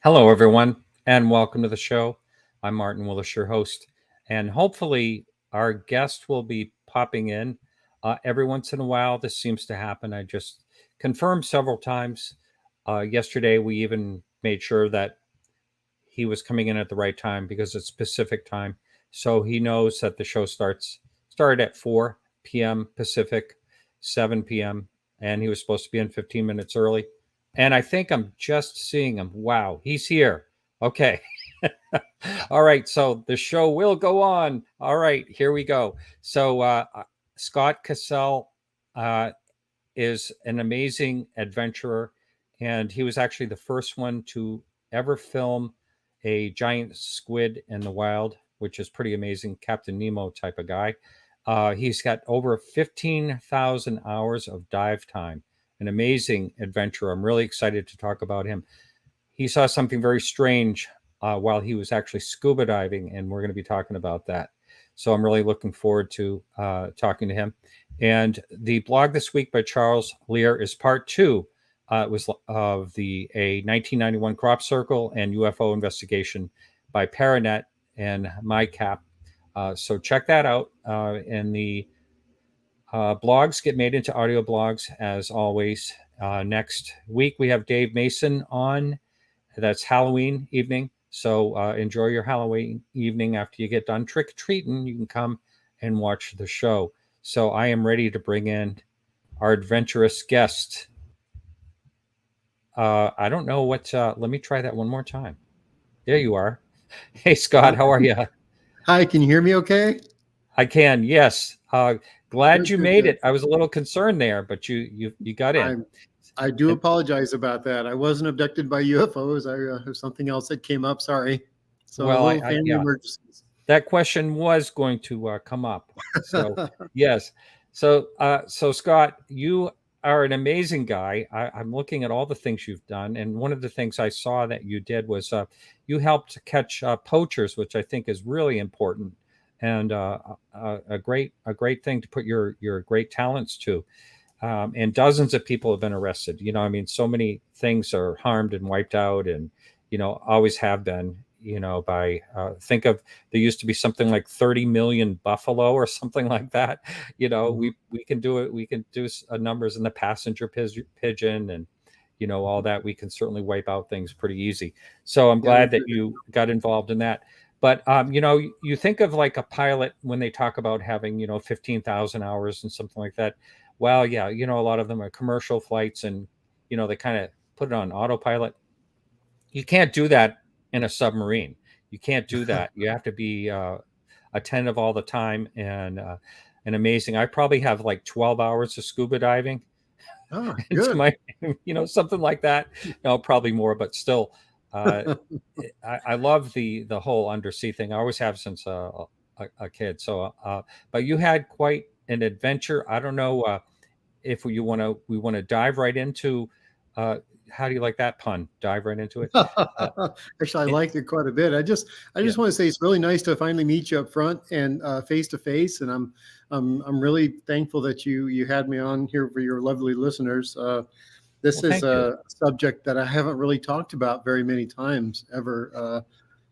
Hello, everyone, and welcome to the show. I'm Martin Willis, your host, and hopefully, our guest will be popping in every once in a while. This seems to happen. I just confirmed several times. Yesterday, we even made sure that he was coming in at the right time because it's Pacific time, so he knows that the show started at 4 p.m. Pacific, 7 p.m., and he was supposed to be in 15 minutes early. And I think I'm just seeing him. Wow, he's here. Okay. All right. So the show will go on. All right. Here we go. So Scott Cassell uh, is an amazing adventurer, and he was actually the first one to ever film a giant squid in the wild, which is pretty amazing. Captain Nemo type of guy. He's got over 15,000 hours of dive time. An amazing adventurer. I'm really excited to talk about him. He saw something very strange while he was actually scuba diving, and we're going to be talking about that. So I'm really looking forward to talking to him. And the blog this week by Charles Lear is part two. It was of the a 1991 crop circle and UFO investigation by Paranet and MyCap. So check that out. And the blogs get made into audio blogs as always. Next week we have Dave Mason on. That's Halloween evening. So enjoy your Halloween evening after you get done trick or treating. You can come and watch the show. So I am ready to bring in our adventurous guest. I don't know what. Let me try that one more time. There you are. Hey Scott, how are you? Hi, can you hear me okay? I can. Yes. Glad Good, you good, made good. it. I was a little concerned there, but you got in. I'm, I do And, apologize about that. I wasn't abducted by UFOs. There's something else that came up. Sorry. So a well, little family yeah, emergencies. that question was going to come up. So yes. So Scott, you are an amazing guy. I'm looking at all the things you've done, and one of the things I saw that you did was you helped catch poachers, which I think is really important and a great thing to put your great talents to. And dozens of people have been arrested. I mean, so many things are harmed and wiped out, and always have been. By think of there used to be something like 30 million buffalo or something like that. Mhm. We can do it. We can do numbers in the passenger pigeon and all that. We can certainly wipe out things pretty easy. So I'm Yeah, we glad that did it. you got involved in that. But you think of like a pilot when they talk about having 15,000 hours and something like that. Well, yeah, a lot of them are commercial flights, and they kind of put it on autopilot. You can't do that in a submarine. You can't do that. You have to be attentive all the time and amazing. I probably have like 12 hours of scuba diving Ah, into good. my, something like that. No, probably more, but still, uh, I love the whole undersea thing. I always have since a kid. So, but you had quite an adventure. I don't know if we want to dive right into. Uh, how do you like that pun? Dive right into it. Uh, Actually, I it liked it quite a bit. I yeah. just want to say it's really nice to finally meet you up front and face to face. And I'm really thankful that you had me on here for your lovely listeners. This Well, is thank you. a subject that I haven't really talked about very many times ever.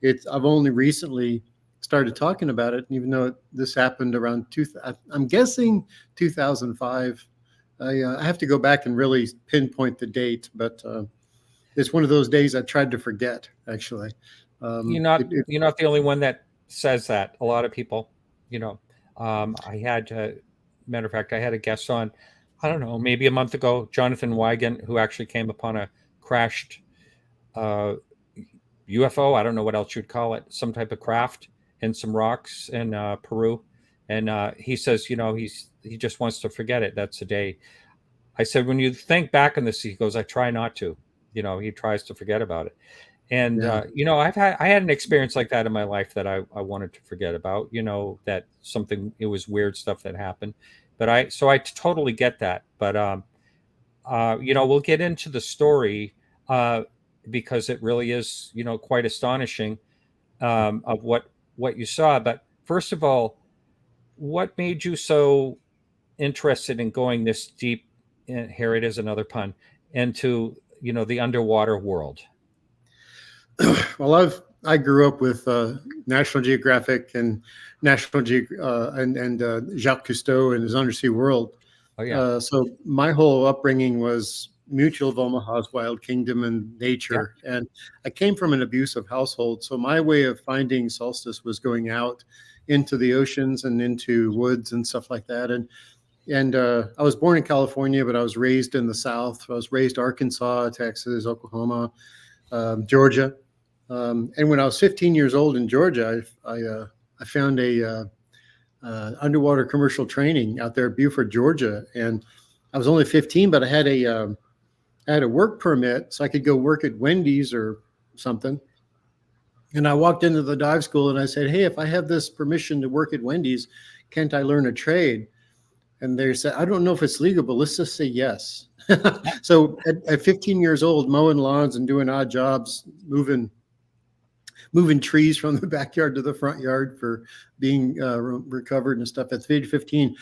I've only recently started talking about it, even though this happened around I'm guessing 2005. I have to go back and really pinpoint the date, but it's one of those days I tried to forget. Actually, You're not it, it you're not the only one that says that. A lot of people, you know, I had, matter of fact, I had a guest on, I don't know, maybe a month ago, Jonathan Wigand, who actually came upon a crashed uh, UFO. I don't know what else you'd call it, some type of craft and some rocks in Peru. And he says, he just wants to forget it. That's the day. I said, when you think back on this, he goes, I try not to. He tries to forget about it. And yeah. I had an experience like that in my life that I wanted to forget about. That something, it was weird stuff that happened, but I totally get that. But we'll get into the story uh, because it really is quite astonishing of what you saw. But first of all, what made you so interested in going this deep? And here it is, another pun, into the underwater world. Well, I grew up with National Geographic and and Jacques Cousteau and his Undersea World. Oh yeah. So my whole upbringing was Mutual of Omaha's Wild Kingdom and Yeah. nature, and I came from an abusive household. So my way of finding solstice was going out into the oceans and into woods and stuff like that. And I was born in California, but I was raised in the South. I was raised Arkansas, Texas, Oklahoma, Georgia. And when I was 15 years old in Georgia, I found a underwater commercial training out there at Beaufort, Georgia, and I was only 15, but I had a work permit, so I could go work at Wendy's or something. And I walked into the dive school and I said, "Hey, if I have this permission to work at Wendy's, can't I learn a trade?" And they said, "I don't know if it's legal, but let's just say yes." So at 15 years old, mowing lawns and doing odd jobs, moving trees from the backyard to the front yard for being recovered and stuff. At the age of 15,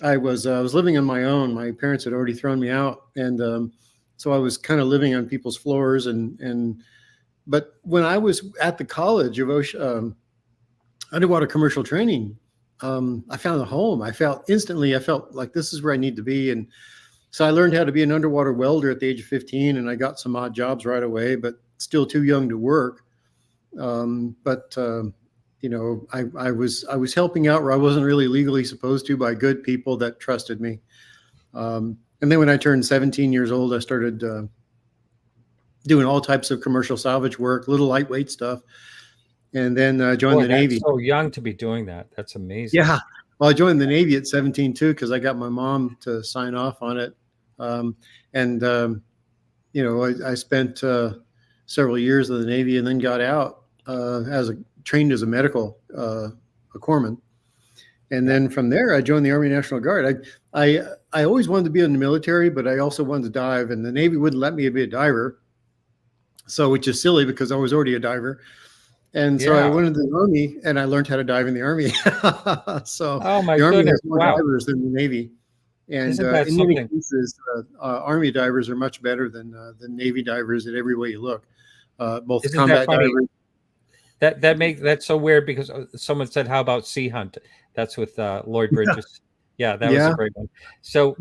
I was living on my own. My parents had already thrown me out, and so I was kind of living on people's floors. But when I was at the College of Underwater Commercial Training, I found a home. I felt like this is where I need to be. And so I learned how to be an underwater welder at the age of 15, and I got some odd jobs right away, but still too young to work. I was helping out where I wasn't really legally supposed to by good people that trusted me. And then when I turned 17 years old, I started doing all types of commercial salvage work, little lightweight stuff, and then joined the Navy. So young to be doing that. That's amazing. Yeah. Well, I joined the Navy at 17 too, because I got my mom to sign off on it. I spent several years in the Navy and then got out trained as a medical a corpsman. And then from there, I joined the Army National Guard. I always wanted to be in the military, but I also wanted to dive, and the Navy wouldn't let me be a diver. So, which is silly because I was already a diver. And so I went into the Army and I learned how to dive in the Army. So oh my the Army goodness, has more divers than the Navy. And in many cases, Army divers are much better than Navy divers at every way you look. Both Isn't combat divers. That's so weird because someone said, "How about Sea Hunt?" That's with Lloyd Bridges. Yeah, that was a great one. So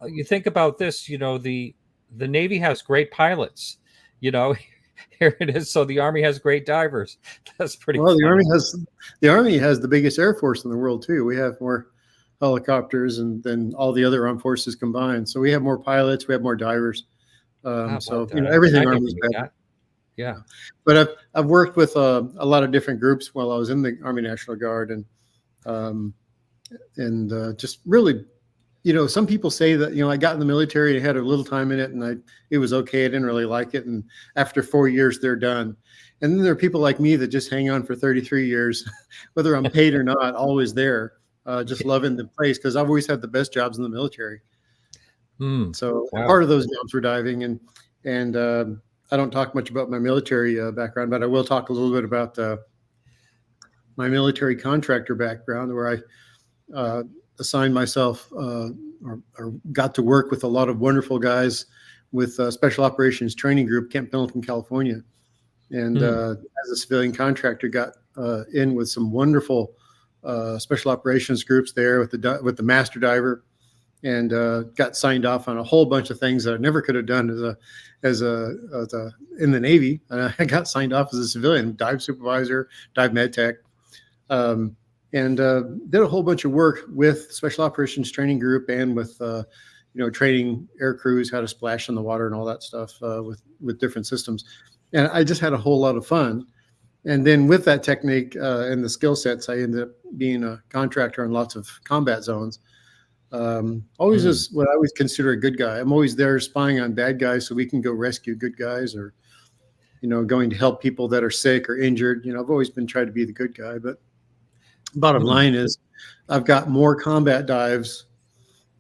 you think about this. The Navy has great pilots. Here it is. So the Army has great divers. That's pretty. Well, funny. the Army has the biggest Air Force in the world too. We have more helicopters than all the other armed forces combined. So we have more pilots. We have more divers. Everything Army's better. Yeah, but I've worked with a lot of different groups while I was in the Army National Guard, and just really, some people say that I got in the military and had a little time in it, and it was okay. I didn't really like it, and after 4 years, they're done. And then there are people like me that just hang on for 33 years, whether I'm paid or not, always there, just loving the place because I've always had the best jobs in the military. So part of those jobs were diving, and I don't talk much about my military background, but I will talk a little bit about my military contractor background, where I assigned myself or got to work with a lot of wonderful guys with Special Operations Training Group, Camp Pendleton, California. And as a civilian contractor, got in with some wonderful special operations groups there with the master diver, and got signed off on a whole bunch of things that I never could have done as a in the Navy. I got signed off as a civilian, dive supervisor, dive med tech, and did a whole bunch of work with Special Operations Training Group and with training air crews how to splash in the water and all that stuff with different systems. And I just had a whole lot of fun. And then with that technique and the skill sets, I ended up being a contractor on lots of combat zones. Always is what I would consider a good guy. I'm always there spying on bad guys so we can go rescue good guys, or going to help people that are sick or injured. I've always been trying to be the good guy. But bottom line is, I've got more combat dives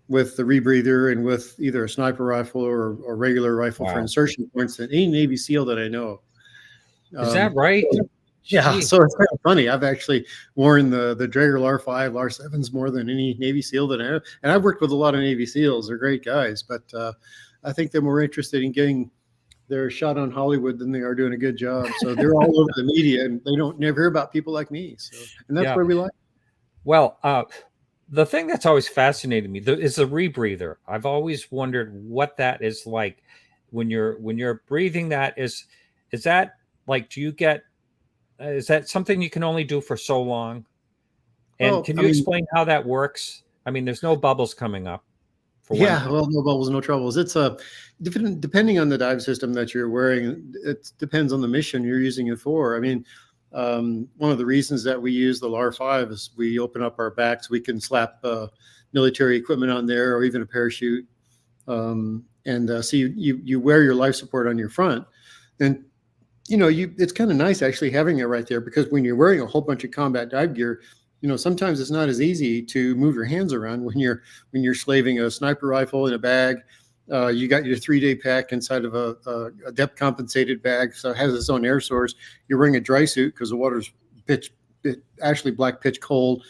with the rebreather and with either a sniper rifle or regular rifle for insertion points than any Navy SEAL that I know. Is that right? Yeah, so it's kind of funny. I've actually worn the Draeger LAR-5, LAR-7s more than any Navy SEAL that I have. And I've worked with a lot of Navy SEALs. They're great guys, but I think they're more interested in getting they're shot on Hollywood, then they are doing a good job. So they're all over the media, and they don't never hear about people like me. So, and that's Yeah. where we like. Well, the thing that's always fascinated me is the rebreather. I've always wondered what that is like when you're breathing. That is that like, do you get is that something you can only do for so long? And Well, can I you mean, explain how that works? I mean, there's no bubbles coming up for one yeah, thing. well, no bubbles, no troubles. It's depending on the dive system that you're wearing. It depends on the mission you're using it for. I mean, one of the reasons that we use the LAR-5 is we open up our backs. We can slap military equipment on there, or even a parachute. And so you wear your life support on your front, and it's kind of nice actually having it right there, because when you're wearing a whole bunch of combat dive gear, sometimes it's not as easy to move your hands around when you're slaving a sniper rifle in a bag. You got your 3-day pack inside of a depth compensated bag, so it has its own air source. You're wearing a dry suit because the water's actually black pitch cold,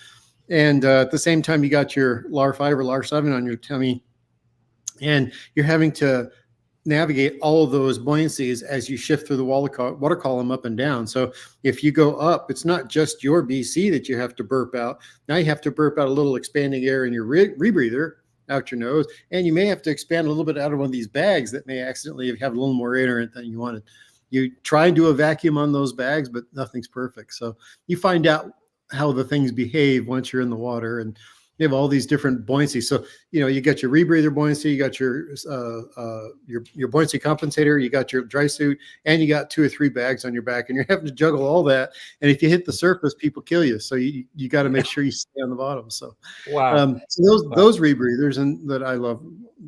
and at the same time you got your LAR-5 or LAR-7 on your tummy, and you're having to navigate all of those buoyancies as you shift through the water column up and down. So if you go up, it's not just your BC that you have to burp out. Now you have to burp out a little expanding air in your rebreather out your nose, and you may have to expand a little bit out of one of these bags that may accidentally have a little more air in it than you wanted. You try and do a vacuum on those bags, but nothing's perfect. So you find out how the things behave once you're in the water, and you have all these different buoyancies. So, you got your rebreather buoyancy, you got your buoyancy compensator, you got your dry suit, and you got 2 or 3 bags on your back, and you're having to juggle all that. And if you hit the surface, people kill you. So you got to make sure you stay on the bottom. So, Wow. so Wow. those rebreathers, and that I love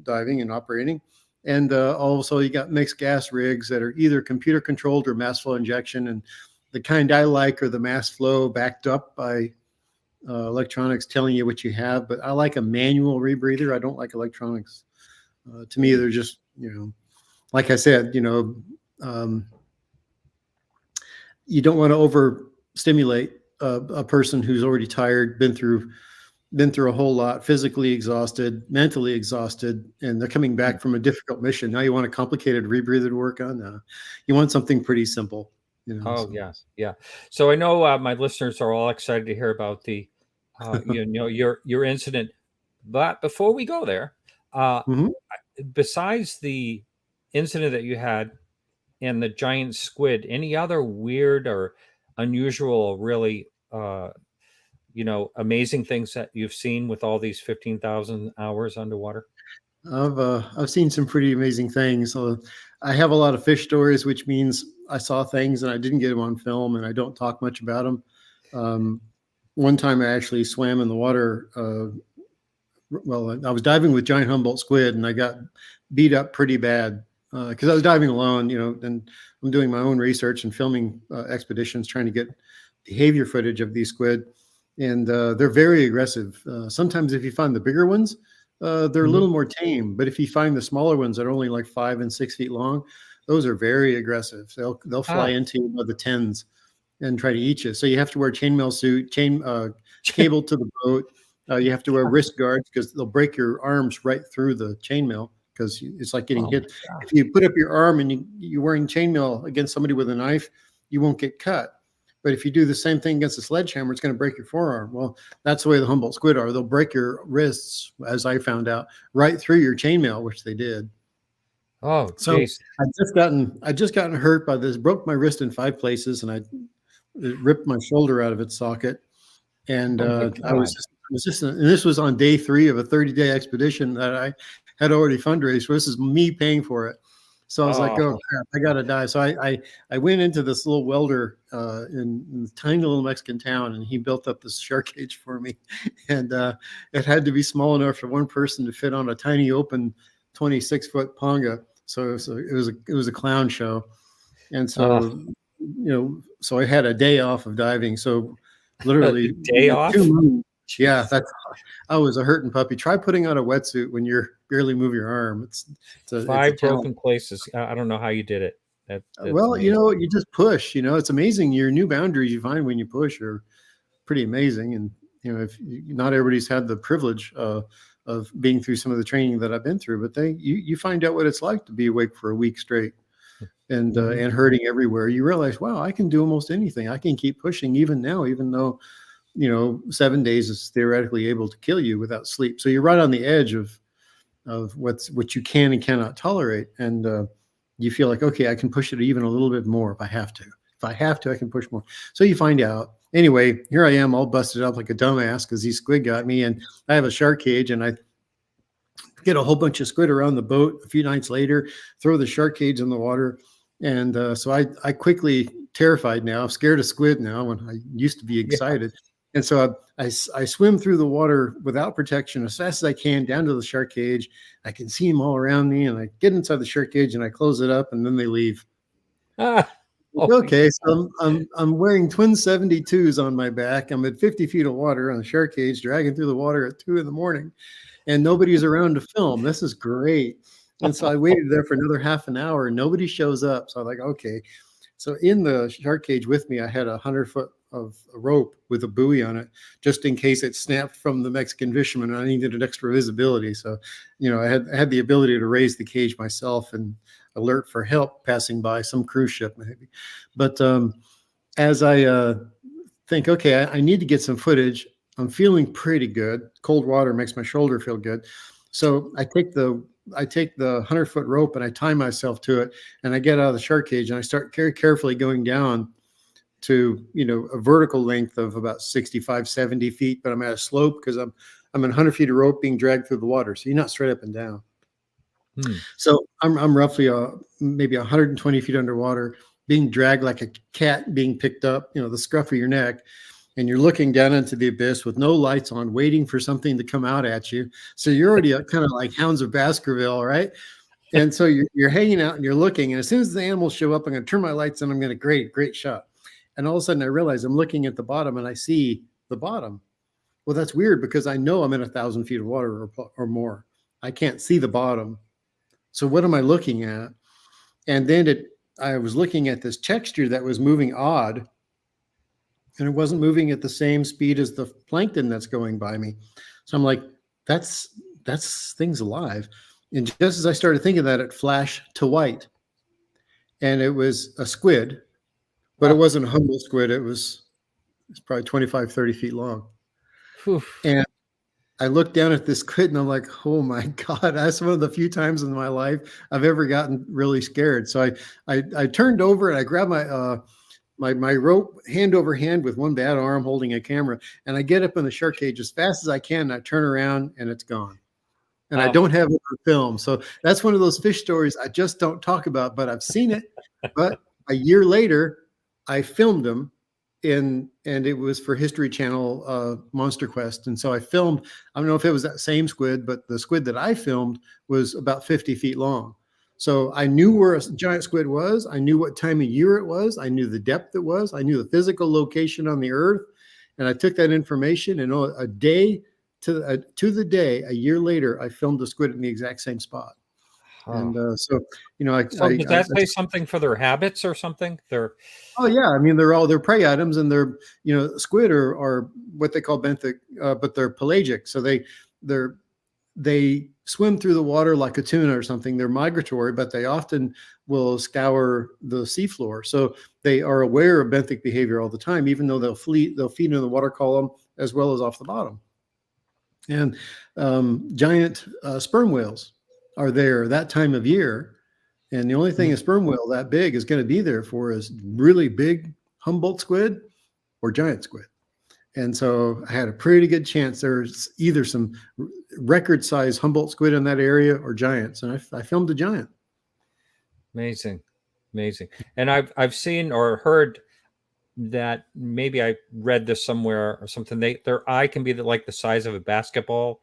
diving and operating. And also you got mixed gas rigs that are either computer controlled or mass flow injection. And the kind I like are the mass flow backed up by electronics telling you what you have, but I like a manual rebreather. I don't like electronics. To me, they're just, like I said, you don't want to overstimulate a person who's already tired, been through a whole lot, physically exhausted, mentally exhausted, and they're coming back from a difficult mission. Now you want a complicated rebreather to work on. You want something pretty simple. Oh, So. yeah, yeah. So I know my listeners are all excited to hear about the, your incident. But before we go there, uh, Mhm. besides the incident that you had and the giant squid, any other weird or unusual, really, amazing things that you've seen with all these 15,000 hours underwater? I've seen some pretty amazing things. I have a lot of fish stories, which means I saw things and I didn't get them on film, and I don't talk much about them. One time I actually swam in the water. Well, I was diving with giant Humboldt squid, and I got beat up pretty bad because I was diving alone, and I'm doing my own research and filming expeditions, trying to get behavior footage of these squid. And they're very aggressive. Sometimes if you find the bigger ones, they're a Mhm. little more tame. But if you find the smaller ones that are only like 5 and 6 feet long, those are very aggressive. They'll fly Ah, into you by the tens and try to eat you. So you have to wear chainmail suit, cable to the boat. You have to wear wrist guards because they'll break your arms right through the chainmail, because it's like getting oh my hit. God. If you put up your arm and you're wearing chainmail against somebody with a knife, you won't get cut. But if you do the same thing against a sledgehammer, it's going to break your forearm. Well, that's the way the Humboldt squid are. They'll break your wrists, as I found out, right through your chainmail, which they did. Oh, So geez. I just gotten hurt by this, broke my wrist in 5 places, and it ripped my shoulder out of its socket. And Oh my I was God. and this was on day 3 of a 30-day expedition that I had already fundraised for. This is me paying for it. So I was like, oh Oh, crap, I gotta die. So I went into this little welder in a tiny little Mexican town, and he built up this shark cage for me. And it had to be small enough for one person to fit on a tiny open 26-foot ponga. So it was a clown show. And uh, so, so I had a day off of diving. So a literally day two off? months. Yeah, Jeez. I was a hurting puppy. Try putting on a wetsuit when you're barely move your arm. It's a 5 talent. broken places. I don't know how you did it. That's Well, amazing. you just push. It's amazing. Your new boundaries you find when you push are pretty amazing. And if not everybody's had the privilege of being through some of the training that I've been through, but you find out what it's like to be awake for a week straight. and hurting everywhere, you realize, wow, I can do almost anything. I can keep pushing even now, even though 7 days is theoretically able to kill you without sleep. So you're right on the edge of what you can and cannot tolerate, and you feel like, okay, I can push it even a little bit more if I have to. If I have to, I can push more. So you find out. Anyway, here I am all busted up like a dumbass because these squid got me, and I have a shark cage, and I get a whole bunch of squid around the boat a few nights later, throw the shark cage in the water. And so I quickly, terrified now, I'm scared of squid now when I used to be excited. Yeah. And so I swim through the water without protection as fast as I can down to the shark cage. I can see them all around me, and I get inside the shark cage and I close it up, and then they leave. Okay, so I'm wearing twin 72s on my back. I'm at 50 feet of water on the shark cage, dragging through the water at 2 a.m, and nobody's around to film. This is great. And so I waited there for another half an hour, and nobody shows up. So I'm like, okay. So in the shark cage with me, I had 100-foot of rope with a buoy on it, just in case it snapped from the Mexican fisherman. I needed an extra visibility. So, I had the ability to raise the cage myself and alert for help passing by, some cruise ship maybe. But as I think, okay, I need to get some footage. I'm feeling pretty good. Cold water makes my shoulder feel good. So I take the 100-foot rope and I tie myself to it, and I get out of the shark cage and I start very carefully going down to, a vertical length of about 65, 70 feet, but I'm at a slope because I'm in 100 feet of rope being dragged through the water. So you're not straight up and down. So I'm roughly maybe 120 feet underwater, being dragged like a cat being picked up, the scruff of your neck, and you're looking down into the abyss with no lights on, waiting for something to come out at you. So you're already kind of like Hounds of Baskerville, right? And so you're hanging out and you're looking, and as soon as the animals show up, I'm going to turn my lights on. I'm going to great shot. And all of a sudden I realize I'm looking at the bottom and I see the bottom. Well, that's weird because I know I'm in 1,000 feet of water or more. I can't see the bottom. So what am I looking at? And then I was looking at this texture that was moving odd, and it wasn't moving at the same speed as the plankton that's going by me. So I'm like, that's things alive. And just as I started thinking that, it flashed to white, and it was a squid, but it wasn't a Humboldt squid. It's probably 25, 30 feet long. And I looked down at this squid and I'm like, oh my God, that's one of the few times in my life I've ever gotten really scared. So I turned over and I grabbed my rope hand over hand with one bad arm holding a camera. And I get up in the shark cage as fast as I can. And I turn around and it's gone. And I don't have it for film. So that's one of those fish stories I just don't talk about, but I've seen it. But a year later, I filmed them. And it was for History Channel Monster Quest. And so I filmed, I don't know if it was that same squid, but the squid that I filmed was about 50 feet long. So I knew where a giant squid was. I knew what time of year it was. I knew the depth it was. I knew the physical location on the earth. And I took that information, and a day to the day, a year later, I filmed the squid in the exact same spot. And so does that say something for their habits or something? Oh yeah, I mean they're prey items, and they're squid are what they call benthic, but they're pelagic. So they swim through the water like a tuna or something. They're migratory, but they often will scour the seafloor. So they are aware of benthic behavior all the time, even though they'll feed in the water column as well as off the bottom. And giant sperm whales are there that time of year, and the only thing a sperm whale that big is going to be there for is really big Humboldt squid or giant squid. And so I had a pretty good chance there's either some record size Humboldt squid in that area or giants, and I filmed a giant. Amazing. And I've seen or heard that, maybe I read this somewhere or something, their eye can be like the size of a basketball,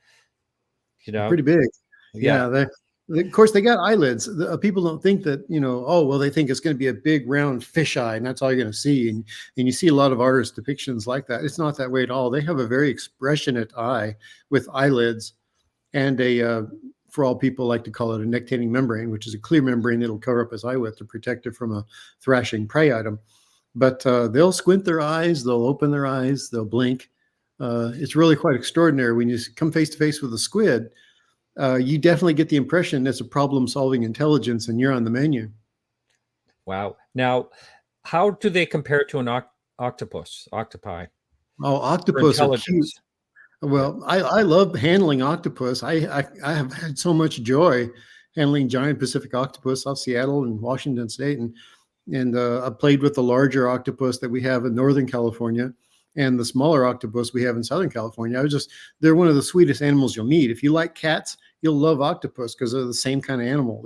pretty big. Yeah, of course they got eyelids. People don't think that, they think it's going to be a big round fish eye and that's all you're going to see. And you see a lot of artist depictions like that. It's not that way at all. They have a very expressionate eye with eyelids, and for all people like to call it a nictitating membrane, which is a clear membrane that'll cover up his eye with to protect it from a thrashing prey item. But they'll squint their eyes, they'll open their eyes, they'll blink. It's really quite extraordinary. When you come face to face with a squid, you definitely get the impression it's a problem-solving intelligence and you're on the menu. Wow. Now, how do they compare to an octopi, Oh, for octopus are cute. intelligence? Yeah. Well, I love handling octopus. I have had so much joy handling giant Pacific octopus off Seattle and Washington State, and I played with the larger octopus that we have in Northern California, and the smaller octopus we have in Southern California. They're one of the sweetest animals you'll meet. If you like cats, you'll love octopus because they're the same kind of animal.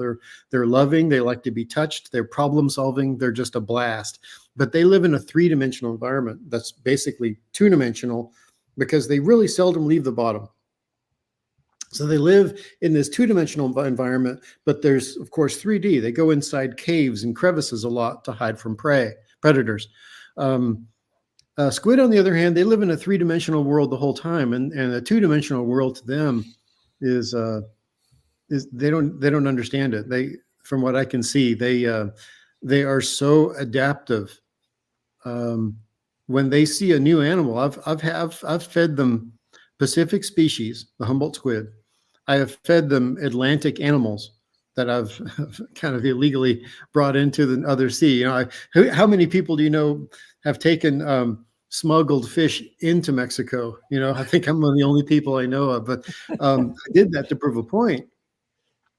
They're loving. They like to be touched. They're problem solving. They're just a blast. But they live in a three-dimensional environment that's basically two-dimensional because they really seldom leave the bottom. So they live in this two-dimensional environment, but there's, of course, 3D. They go inside caves and crevices a lot to hide from predators. Squid, on the other hand, they live in a three-dimensional world the whole time, and a two-dimensional world to them is they don't understand it. From what I can see, they are so adaptive. When they see a new animal, I've fed them Pacific species, the Humboldt squid. I have fed them Atlantic animals that I've kind of illegally brought into the other sea. You know, how many people do you know have taken smuggled fish into Mexico? You know, I think I'm one of the only people I know of, but I did that to prove a point.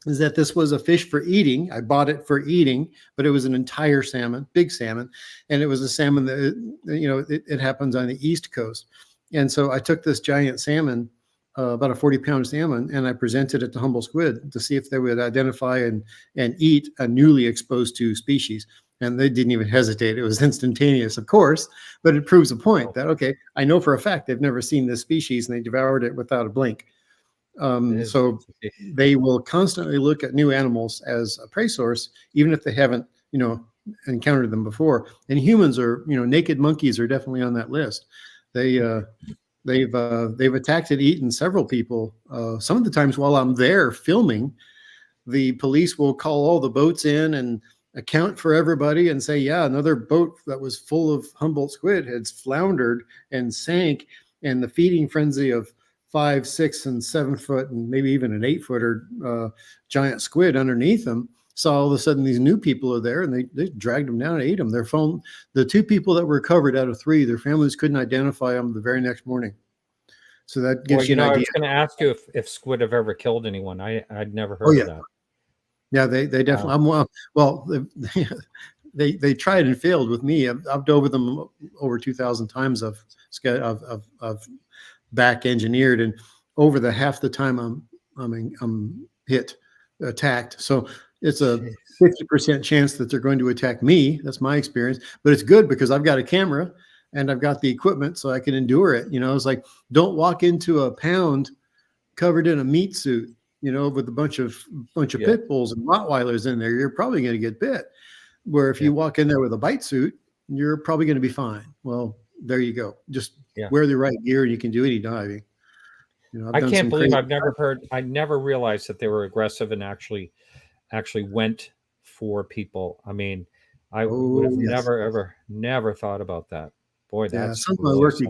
Is that this was a fish for eating. I bought it for eating, but it was an entire salmon, big salmon. And it was a salmon that, you know, it happens on the East Coast. And so I took this giant salmon, about a 40-pound salmon, and I presented it to Humboldt squid to see if they would identify and eat a newly exposed to species. And they didn't even hesitate. It was instantaneous, of course, but it proves a point that, okay, I know for a fact they've never seen this species and they devoured it without a blink. So they will constantly look at new animals as a prey source, even if they haven't, you know, encountered them before. And humans are, you know, naked monkeys are definitely on that list. They've attacked and eaten several people. Some of the times while I'm there filming, the police will call all the boats in and account for everybody and say, yeah, another boat that was full of Humboldt squid has floundered and sank, and the feeding frenzy of 5, 6, and 7 foot, and maybe even an 8-footer giant squid underneath them. So all of a sudden, these new people are there, and they dragged them down and ate them. The 2 people that were recovered out of 3, their families couldn't identify them the very next morning. So that gives you an idea. I was going to ask you if squid have ever killed anyone. I'd never heard of that. Yeah, they definitely. Well, they tried and failed with me. I've dove with them over 2,000 times. I've back engineered, and over the half the time I'm attacked. So it's a 50% chance that they're going to attack me. That's my experience, but it's good because I've got a camera and I've got the equipment so I can endure it. You know, it's like, don't walk into a pound covered in a meat suit, you know, with a bunch of pit bulls and Rottweilers in there. You're probably going to get bit. Where if you walk in there with a bite suit, you're probably going to be fine. Well, there you go. Just wear the right gear and you can do any diving. You know, I can't believe I never realized that they were aggressive and actually went for people. I mean, I would have never thought about that. Boy, that's some of my work you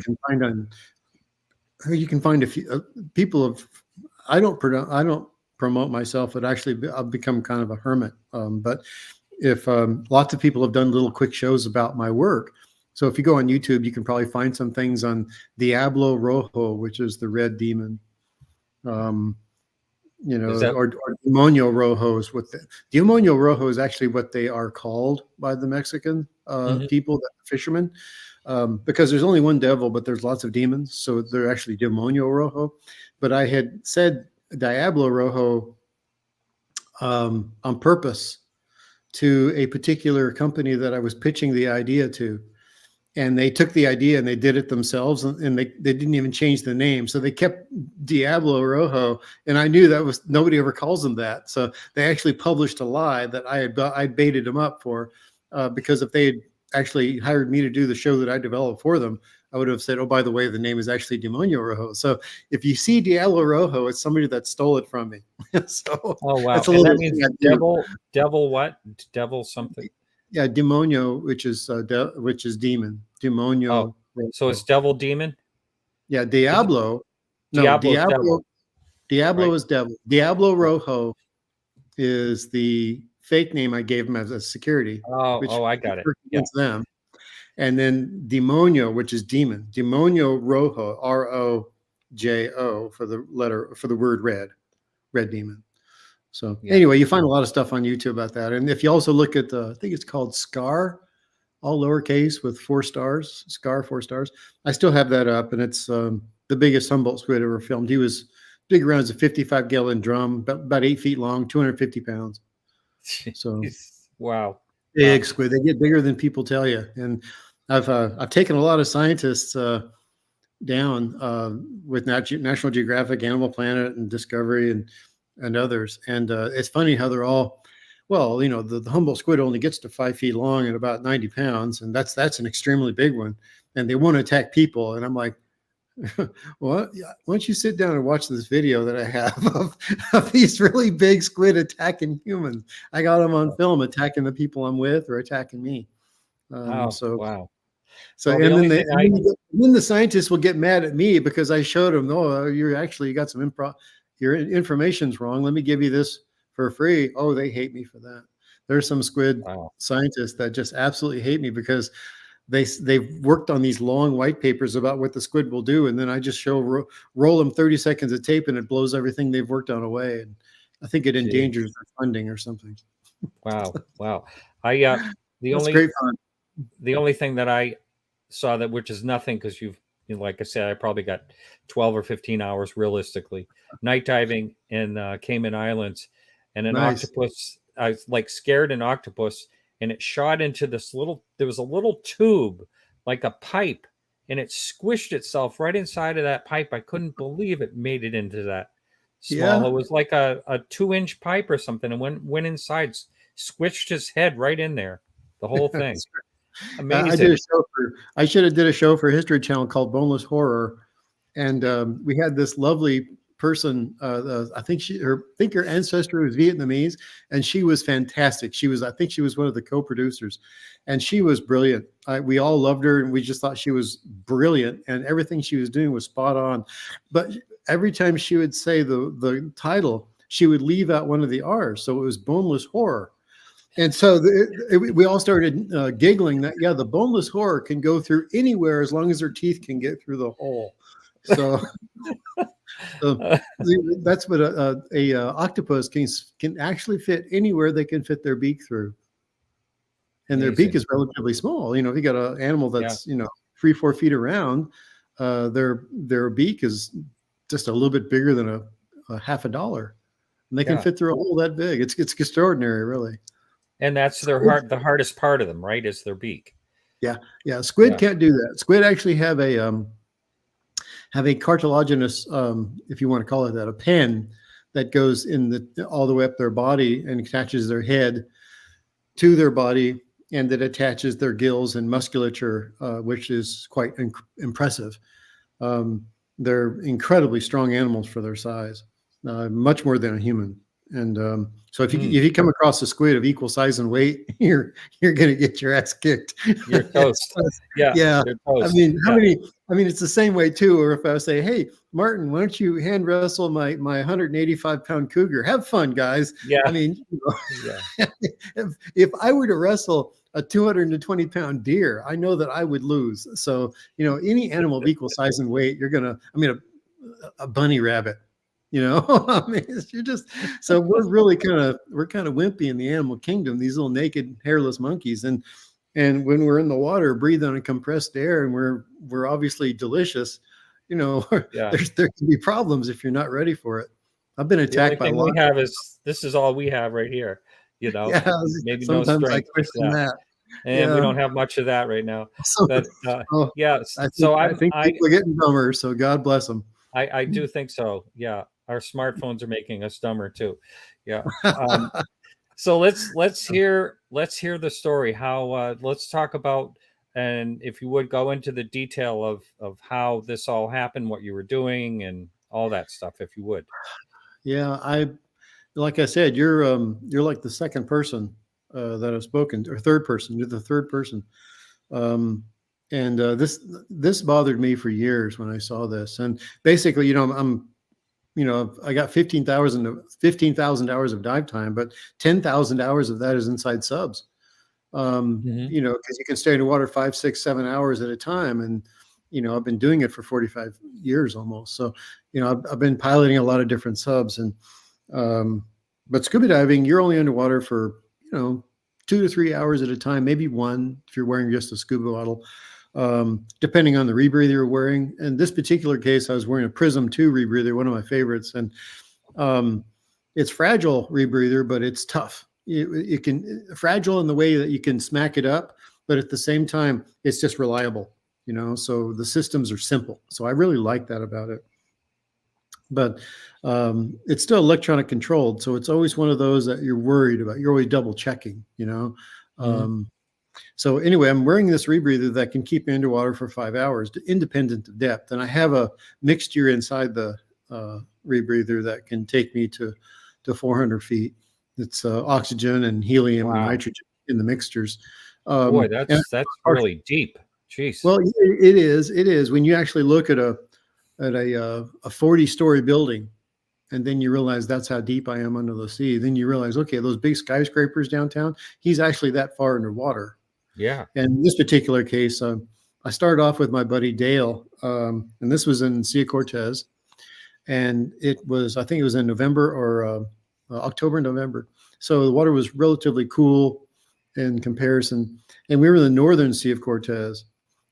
can find a few people of. I don't promote myself, but actually I've become kind of a hermit. But if lots of people have done little quick shows about my work. So if you go on YouTube, you can probably find some things on Diablo Rojo, which is the red demon. You know, or Demonio Rojo is what Demonio Rojo is actually what they are called by the Mexican people, the fishermen, because there's only one devil, but there's lots of demons. So they're actually Demonio Rojo. But I had said Diablo Rojo on purpose to a particular company that I was pitching the idea to. And they took the idea and they did it themselves, and they didn't even change the name. So they kept Diablo Rojo, and I knew that was nobody ever calls them that. So they actually published a lie that I baited them up for, because if they had actually hired me to do the show that I developed for them, I would have said, oh, by the way, the name is actually Demonio Rojo. So if you see Diablo Rojo, it's somebody that stole it from me. So oh wow, that means devil what? Devil something. Yeah, demonio, which is demon. Demonio. Oh, so it's devil demon? Yeah, Diablo. Diablo right. is devil. Diablo Rojo is the fake name I gave him as a security, Oh, which oh, I got it. worked Yeah. against them. And then Demonio, which is demon. Demonio Rojo, Rojo, for the word red demon. So Yeah. anyway, you find a lot of stuff on YouTube about that. And if you also look at I think it's called Scar, all lowercase with 4 stars, Scar 4 stars. I still have that up, and it's the biggest Humboldt squid ever filmed. He was big around as a 55-gallon drum, about 8 feet long, 250 pounds. So Wow. big squid. They get bigger than people tell you. And I've taken a lot of scientists down with National Geographic, Animal Planet, and Discovery, and others. And it's funny how they're all, well, the Humboldt squid only gets to 5 feet long and about 90 pounds, and that's an extremely big one. And they want to attack people. And I'm like, well, why don't you sit down and watch this video that I have of these really big squid attacking humans? I got them on film attacking the people I'm with or attacking me. Wow. So Well, and then the scientists will get mad at me because I showed them, oh, you got some your information's wrong. Let me give you this for free. Oh, they hate me for that. There's some squid scientists that just absolutely hate me because they've worked on these long white papers about what the squid will do, and then I just roll them 30 seconds of tape and it blows everything they've worked on away. And I think it endangers their funding or something. Wow. Great fun. The only thing that I saw that, which is nothing, because like I said, I probably got 12 or 15 hours realistically, night diving in Cayman Islands, and an octopus. I was like scared an octopus, and it shot into there was a little tube, like a pipe, and it squished itself right inside of that pipe. I couldn't believe it made it into that small. Yeah. It was like a 2-inch pipe or something, and went inside, squished his head right in there, the whole thing. Amazing. I should have did a show for History Channel called Boneless Horror, and we had this lovely person. I think her ancestor was Vietnamese, and she was fantastic. I think she was one of the co-producers, and she was brilliant. We all loved her, and we just thought she was brilliant, and everything she was doing was spot on. But every time she would say the title, she would leave out one of the R's, so it was Boneless Horror. And so we all started giggling that, the boneless horror can go through anywhere as long as their teeth can get through the hole. So, that's what a octopus can actually fit anywhere they can fit their beak through. And their beak is relatively small. If you got an animal that's 3-4 feet around, their beak is just a little bit bigger than a half a dollar, and they can fit through a hole that big. It's extraordinary, really. And that's the hardest part of them, right? Is their beak. Yeah. Squid can't do that. Squid actually have a cartilaginous, if you want to call it that, a pen that goes all the way up their body and attaches their head to their body, and that attaches their gills and musculature, which is quite impressive. They're incredibly strong animals for their size, much more than a human. And so if you come across a squid of equal size and weight, you're going to get your ass kicked. You're toast. Yeah. You're toast. I mean, it's the same way too. Or if I say, hey, Martin, why don't you hand wrestle my 185-pound cougar? Have fun, guys. Yeah. I mean, if I were to wrestle a 220-pound deer, I know that I would lose. So, any animal of equal size and weight, a bunny rabbit. I mean, you're just, so we're really kind of wimpy in the animal kingdom, these little naked hairless monkeys. And when we're in the water, breathe on a compressed air, and we're obviously delicious, there can be problems if you're not ready for it. I've been attacked by we have this is all we have right here, maybe no strength. And we don't have much of that right now. But I think people are getting dumber, so God bless them. I do think so. Yeah. Our smartphones are making us dumber too. Yeah. So let's hear the story. How let's talk about, and if you would go into the detail of how this all happened, what you were doing, and all that stuff, if you would. Yeah, like I said, you're like the second person that I've spoken to, or third person. You're the third person. And this bothered me for years when I saw this. And basically, I got 15,000 hours of dive time, but 10,000 hours of that is inside subs. Mhm. Because you can stay in water 5, 6, 7 hours at a time. And, I've been doing it for 45 years almost. So, I've been piloting a lot of different subs. But scuba diving, you're only underwater for, 2 to 3 hours at a time, maybe one if you're wearing just a scuba bottle, depending on the rebreather you're wearing. In this particular case, I was wearing a Prism 2 rebreather, one of my favorites. And it's fragile rebreather, but it's tough. It can fragile in the way that you can smack it up, but at the same time, it's just reliable, so the systems are simple. So I really like that about it. But it's still electronic controlled. So it's always one of those that you're worried about. You're always double checking, Mhm. So anyway, I'm wearing this rebreather that can keep me underwater for 5 hours, independent of depth. And I have a mixture inside the rebreather that can take me to 400 feet. It's oxygen and helium and Wow. nitrogen in the mixtures. Boy, And that's really deep. Jeez. well, it is. It is when you actually look at a 40-story building, and then you realize that's how deep I am under the sea. Then you realize, okay, those big skyscrapers downtown, he's actually that far underwater. Yeah. And in this particular case, I started off with my buddy Dale, and this was in Sea Cortez, and I think it was in November or October, November. So the water was relatively cool in comparison, and we were in the northern Sea of Cortez,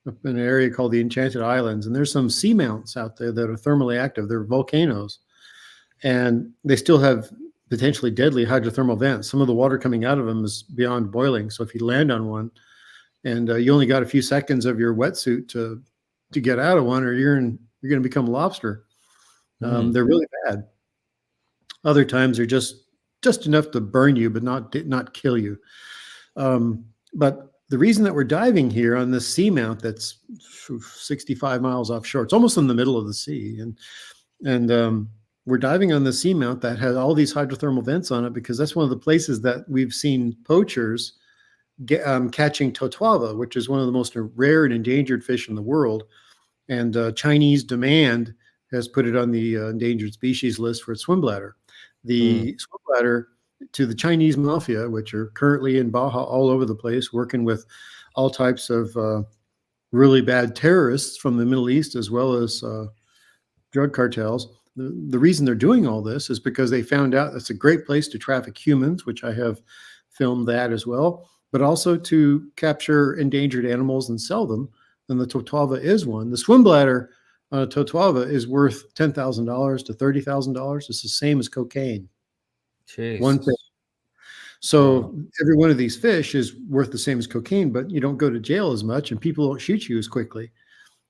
up in an area called the Enchanted Islands, and there's some seamounts out there that are thermally active. They're volcanoes, and they still have potentially deadly hydrothermal vents. Some of the water coming out of them is beyond boiling. So if you land on one, and you only got a few seconds of your wetsuit to get out of one, or you're going to become a lobster. Mm. They're really bad. Other times they're just enough to burn you, but not kill you. But the reason that we're diving here on this seamount that's 65 miles offshore, it's almost in the middle of the sea, and we're diving on the seamount that has all these hydrothermal vents on it, because that's one of the places that we've seen poachers catching totuaba, which is one of the most rare and endangered fish in the world. And Chinese demand has put it on the endangered species list for its swim bladder. The swim bladder, to the Chinese mafia, which are currently in Baja all over the place, working with all types of really bad terrorists from the Middle East, as well as drug cartels. The reason they're doing all this is because they found out it's a great place to traffic humans, which I have filmed that as well, but also to capture endangered animals and sell them. And the totuaba is one. The swim bladder on a totuaba is worth $10,000 to $30,000. It's the same as cocaine. One fish. Jesus. So Wow. every one of these fish is worth the same as cocaine, but you don't go to jail as much, and people don't shoot you as quickly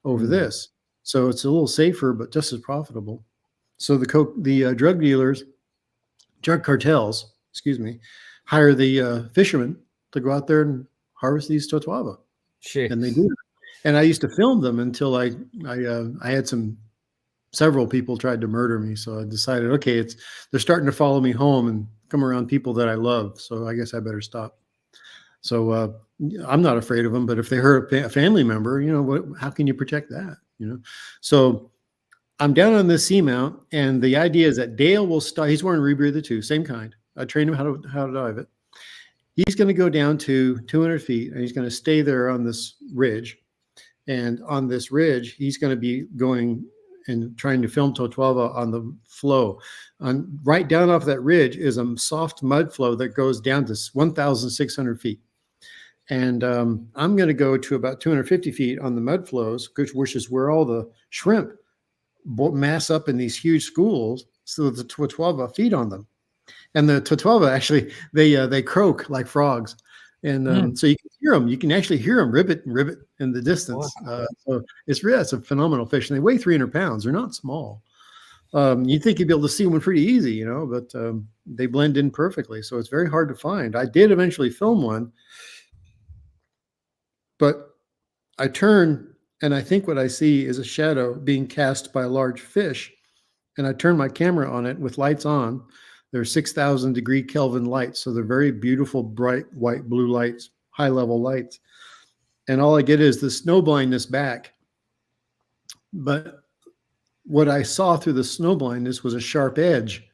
over Mm. this. So it's a little safer, but just as profitable. So the drug cartels, excuse me, hire the fishermen to go out there and harvest these totuaba, and they Jeez. do. And I used to film them until I had several people tried to murder me. So I decided, okay, they're starting to follow me home and come around people that I love. So I guess I better stop. So I'm not afraid of them, but if they hurt a family member, how can you protect that? So I'm down on this seamount, and the idea is that Dale will start. He's wearing a rebreather too, same kind. I trained him how to dive it. He's going to go down to 200 feet, and he's going to stay there on this ridge. And on this ridge, he's going to be going and trying to film totuaba on the flow. Right down off that ridge is a soft mud flow that goes down to 1,600 feet. And I'm going to go to about 250 feet on the mud flows, which is where all the shrimp mass up in these huge schools, so the totuaba feed on them. And the totuaba actually they croak like frogs, and so you can hear them. You can actually hear them ribbit in the distance. Wow. So it's a phenomenal fish, and they weigh 300 pounds. They're not small. You'd think you'd be able to see them pretty easy, but they blend in perfectly. So it's very hard to find. I did eventually film one, but I turn and I think what I see is a shadow being cast by a large fish. And I turn my camera on it with lights on. They're 6,000 degree Kelvin lights. So they're very beautiful, bright, white, blue lights, high level lights. And all I get is the snow blindness back. But what I saw through the snow blindness was a sharp edge.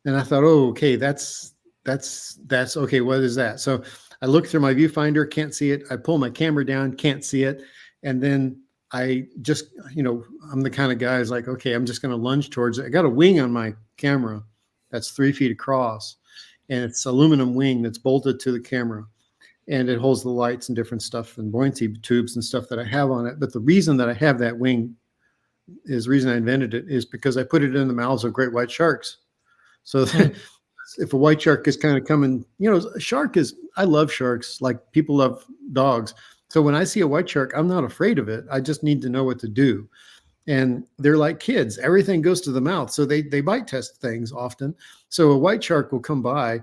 And I thought, oh, okay, that's okay. What is that? So I look through my viewfinder, can't see it. I pull my camera down, can't see it. And then I just, I'm the kind of guy who's like, okay, I'm just going to lunge towards it. I got a wing on my camera that's 3 feet across, and it's aluminum wing that's bolted to the camera, and it holds the lights and different stuff and buoyancy tubes and stuff that I have on it. But the reason that I have that wing is the reason I invented it is because I put it in the mouths of great white sharks. So if a white shark is kind of coming, a shark is, I love sharks like people love dogs. So when I see a white shark, I'm not afraid of it. I just need to know what to do. And they're like kids. Everything goes to the mouth. So they bite test things often. So a white shark will come by,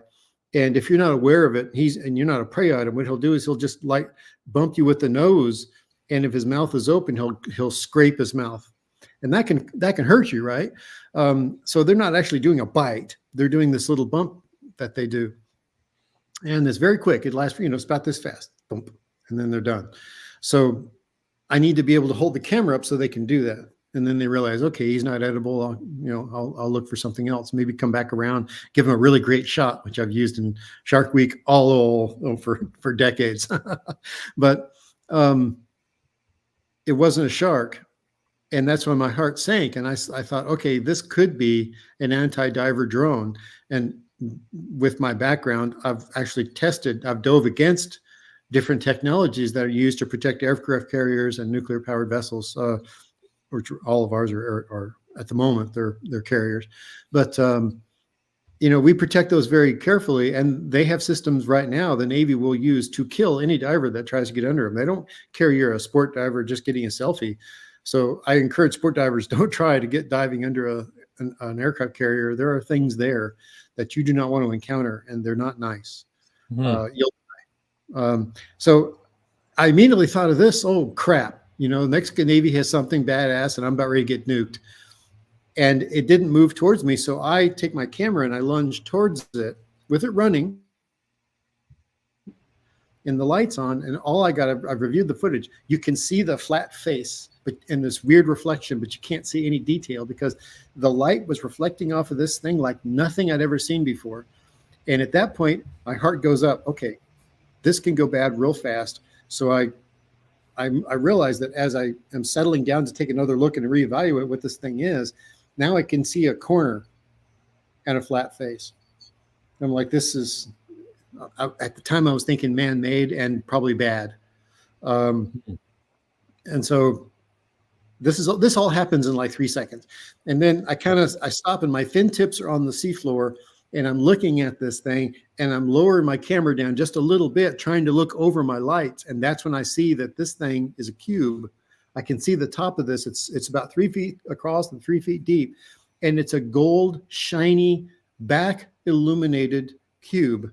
and if you're not aware of it, and you're not a prey item, what he'll do is he'll just like bump you with the nose. And if his mouth is open, he'll scrape his mouth. And that can hurt you, right? So they're not actually doing a bite. They're doing this little bump that they do. And it's very quick. It lasts, it's about this fast. Bump. And then they're done. So I need to be able to hold the camera up so they can do that. And then they realize, okay, he's not edible. I'll look for something else. Maybe come back around, give him a really great shot, which I've used in Shark Week for decades. But it wasn't a shark. And that's when my heart sank. And I thought, okay, this could be an anti-diver drone. And with my background, I've dove against different technologies that are used to protect aircraft carriers and nuclear powered vessels, which all of ours are at the moment, they're carriers. But, we protect those very carefully, and they have systems right now the Navy will use to kill any diver that tries to get under them. They don't care you're a sport diver just getting a selfie. So I encourage sport divers, don't try to get diving under an aircraft carrier. There are things there that you do not want to encounter, and they're not nice. You'll die. So I immediately thought of this. Oh, crap. The Mexican Navy has something badass, and I'm about ready to get nuked. And it didn't move towards me. So I take my camera and I lunge towards it with it running and the lights on. And I've reviewed the footage. You can see the flat face and this weird reflection, but you can't see any detail because the light was reflecting off of this thing like nothing I'd ever seen before. And at that point, my heart goes up. Okay, this can go bad real fast. So I realized that as I am settling down to take another look and reevaluate what this thing is, now I can see a corner and a flat face. I'm like, this is, at the time I was thinking man-made and probably bad. And so this all happens in like 3 seconds. And then I stop and my fin tips are on the seafloor and I'm looking at this thing and I'm lowering my camera down just a little bit, trying to look over my lights. And that's when I see that this thing is a cube. I can see the top of this. It's about 3 feet across and 3 feet deep. And it's a gold, shiny, back illuminated cube.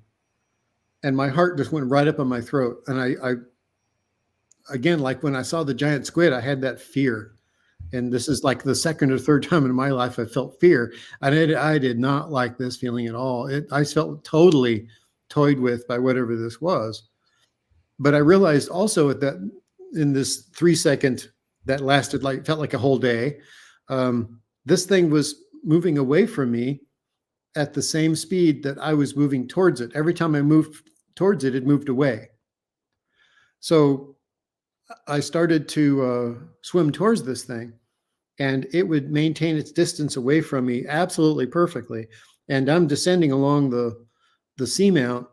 And my heart just went right up on my throat. And I again, like when I saw the giant squid, I had that fear. And this is like the second or third time in my life I felt fear. I did not like this feeling at all. I felt totally toyed with by whatever this was. But I realized also that in this 3 second that lasted felt like a whole day, this thing was moving away from me at the same speed that I was moving towards it. Every time I moved towards it, it moved away. So I started to swim towards this thing, and it would maintain its distance away from me absolutely perfectly. And I'm descending along the seamount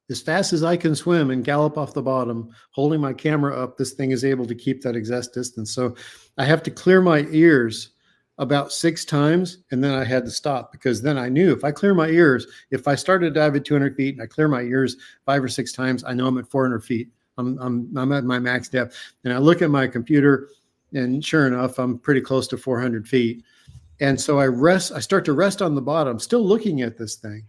as fast as I can swim and gallop off the bottom, holding my camera up. This thing is able to keep that exact distance. So I have to clear my ears about 6 times, and then I had to stop, because then I knew if I clear my ears, if I started to dive at 200 feet and I clear my ears 5 or 6 times, I know I'm at 400 feet. I'm at my max depth. And I look at my computer, and sure enough, I'm pretty close to 400 feet. And so I start to rest on the bottom, still looking at this thing.